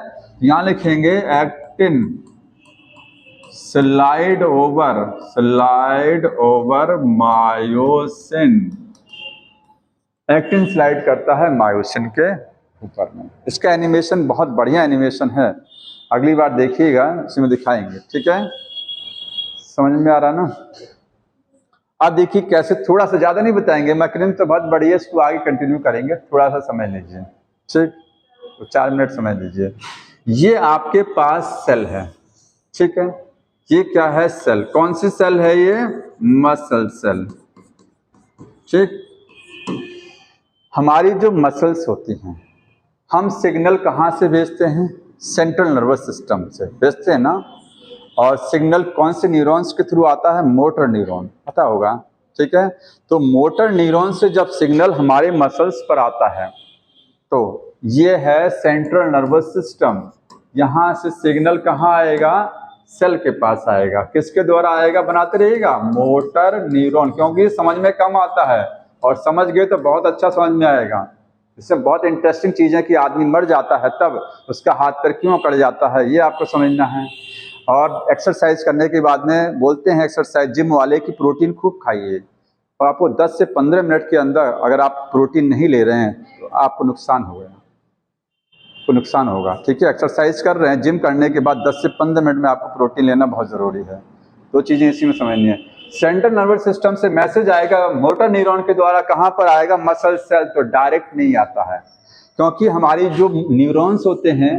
यहां लिखेंगे actin slide over myosin, actin slide करता है मायोसिन के ऊपर में। इसका एनिमेशन बहुत बढ़िया एनिमेशन है, अगली बार देखिएगा, इसमें दिखाएंगे, ठीक है। समझ में आ रहा ना। अब देखिए कैसे, थोड़ा सा ज्यादा नहीं बताएंगे, मैकेनिज्म तो बहुत बढ़िया, इसको आगे कंटिन्यू करेंगे, थोड़ा सा समझ लीजिए, ठीक, तो 4 मिनट समझ लीजिए। ये आपके पास सेल है, ठीक है, ये क्या है, सेल, कौन सी सेल है, ये मसल सेल, ठीक। हमारी जो मसल्स होती हैं, हम सिग्नल कहाँ से भेजते हैं, सेंट्रल नर्वस सिस्टम से भेजते हैं ना। और सिग्नल कौन से न्यूरॉन्स के थ्रू आता है, मोटर न्यूरॉन, पता होगा, ठीक है। तो मोटर न्यूरॉन से जब सिग्नल हमारे मसल्स पर आता है, तो ये है सेंट्रल नर्वस सिस्टम। यहाँ से सिग्नल कहाँ आएगा, सेल के पास आएगा, किसके द्वारा आएगा, बनाते रहिएगा, मोटर न्यूरॉन, क्योंकि समझ में कम आता है, और समझ गए तो बहुत अच्छा समझ में आएगा। इसमें बहुत इंटरेस्टिंग चीज़ है कि आदमी मर जाता है तब उसका हाथ पैर क्यों अकड़ जाता है, ये आपको समझना है। और एक्सरसाइज करने के बाद में बोलते हैं एक्सरसाइज जिम वाले की प्रोटीन खूब खाइए, और आपको 10 से 15 मिनट के अंदर अगर आप प्रोटीन नहीं ले रहे हैं तो आपको नुकसान होगा, आपको नुकसान होगा, ठीक है। एक्सरसाइज कर रहे हैं, जिम करने के बाद 10 से 15 मिनट में आपको प्रोटीन लेना बहुत ज़रूरी है। दो चीज़ें इसी में समझनी है। सेंट्रल नर्वस सिस्टम से मैसेज आएगा मोटर न्यूरॉन के द्वारा, कहाँ पर आएगा, मसल सेल, तो डायरेक्ट नहीं आता है, क्योंकि हमारी जो न्यूरॉन्स होते हैं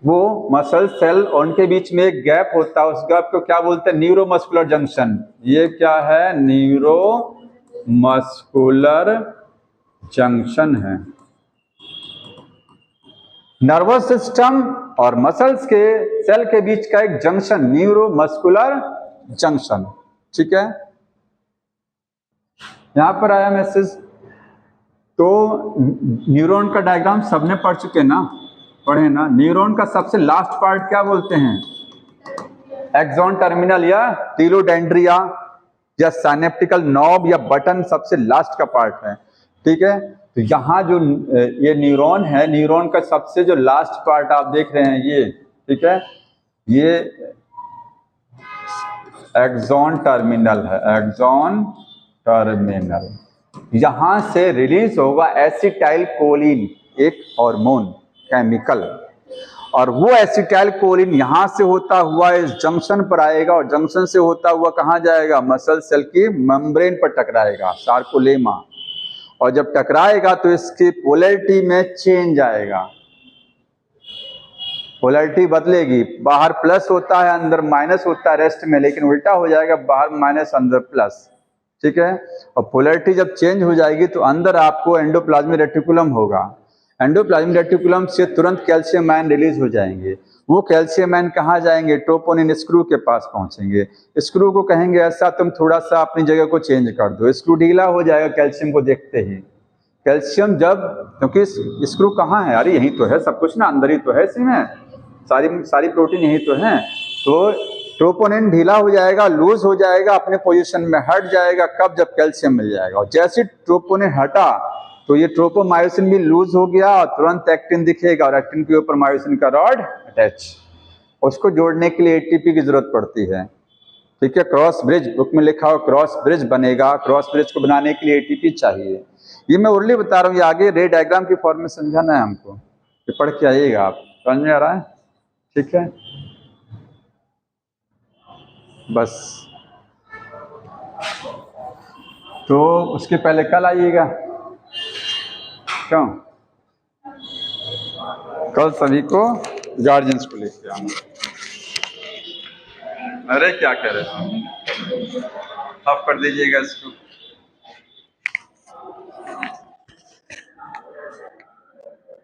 वो मसल सेल और उनके बीच में एक गैप होता है, उस गैप को क्या बोलते हैं? Neuromuscular junction. ये क्या है? न्यूरोमस्कुलर जंक्शन है। नर्वस सिस्टम और मसल्स के सेल के बीच का एक जंक्शन, न्यूरोमस्कुलर जंक्शन। ठीक है, यहां पर आया मैसेज। तो न्यूरॉन का डायग्राम सबने पढ़ चुके ना, पढ़े ना? न्यूरॉन का सबसे लास्ट पार्ट क्या बोलते हैं? एक्सॉन टर्मिनल या टीलोडेंड्रिया या साइनेप्टिकल नॉब या बटन सबसे लास्ट का पार्ट है। ठीक है, तो यहाँ जो ये न्यूरॉन है, न्यूरॉन का सबसे जो लास्ट पार्ट आप देख रहे हैं ये, ठीक है, ये एक्सॉन टर्मिनल है। एक्सॉन टर्मिनल, यहां से रिलीज होगा एसिटाइल कोलिन, एक हार्मोन केमिकल, और वो एसिटाइल कोलिन यहां से होता हुआ इस जंक्शन पर आएगा और जंक्शन से होता हुआ कहां जाएगा? मसल सेल की मेम्ब्रेन पर टकराएगा, सार्कोलेमा, और जब टकराएगा तो इसकी पोलैरिटी में चेंज आएगा, पोलैरिटी बदलेगी। बाहर प्लस होता है, अंदर माइनस होता है रेस्ट में, लेकिन उल्टा हो जाएगा, बाहर माइनस अंदर प्लस। ठीक है, और पोलैरिटी जब चेंज हो जाएगी तो अंदर आपको एंडोप्लाज्मिक रेटिकुलम होगा। एंडोप्लाज्मिक रेटिकुलम से तुरंत कैल्शियम आयन रिलीज हो जाएंगे। वो कैल्शियम आयन कहाँ जाएंगे? ट्रोपोनिन स्क्रू के पास पहुंचेंगे। स्क्रू को कहेंगे ऐसा तुम थोड़ा सा अपनी जगह को चेंज कर दो, स्क्रू ढीला हो जाएगा कैल्शियम को देखते ही। कैल्शियम जब, क्योंकि स्क्रू कहाँ है? अरे यही तो है सब कुछ ना, अंदर ही तो है, इसी में सारी प्रोटीन यही तो है। तो ट्रोपोनिन ढीला हो जाएगा, लूज हो जाएगा, अपने पोजीशन में हट जाएगा। कब? जब कैल्शियम मिल जाएगा। और जैसे ट्रोपोनिन हटा तो ये ट्रोपोमायोसिन भी लूज हो गया और तुरंत एक्टिन दिखेगा, और एक्टिन के ऊपर मायोसिन का रॉड अटैच। उसको जोड़ने के लिए एटीपी की जरूरत पड़ती है। ठीक है, क्रॉस ब्रिज, बुक में लिखा हो क्रॉस ब्रिज बनेगा। क्रॉस ब्रिज को बनाने के लिए एटीपी चाहिए। ये मैं ओरली बता रहा हूँ, ये आगे रे डायग्राम की फॉर्म में समझाना है हमको, ये पढ़ के आइएगा आप। समझ में आ रहा है? ठीक है, बस। तो उसके पहले कल आइएगा। क्यों? कल सभी को गार्जियंस को लेके आना। अरे क्या कह रहे हैं, आप कर दीजिएगा इसको।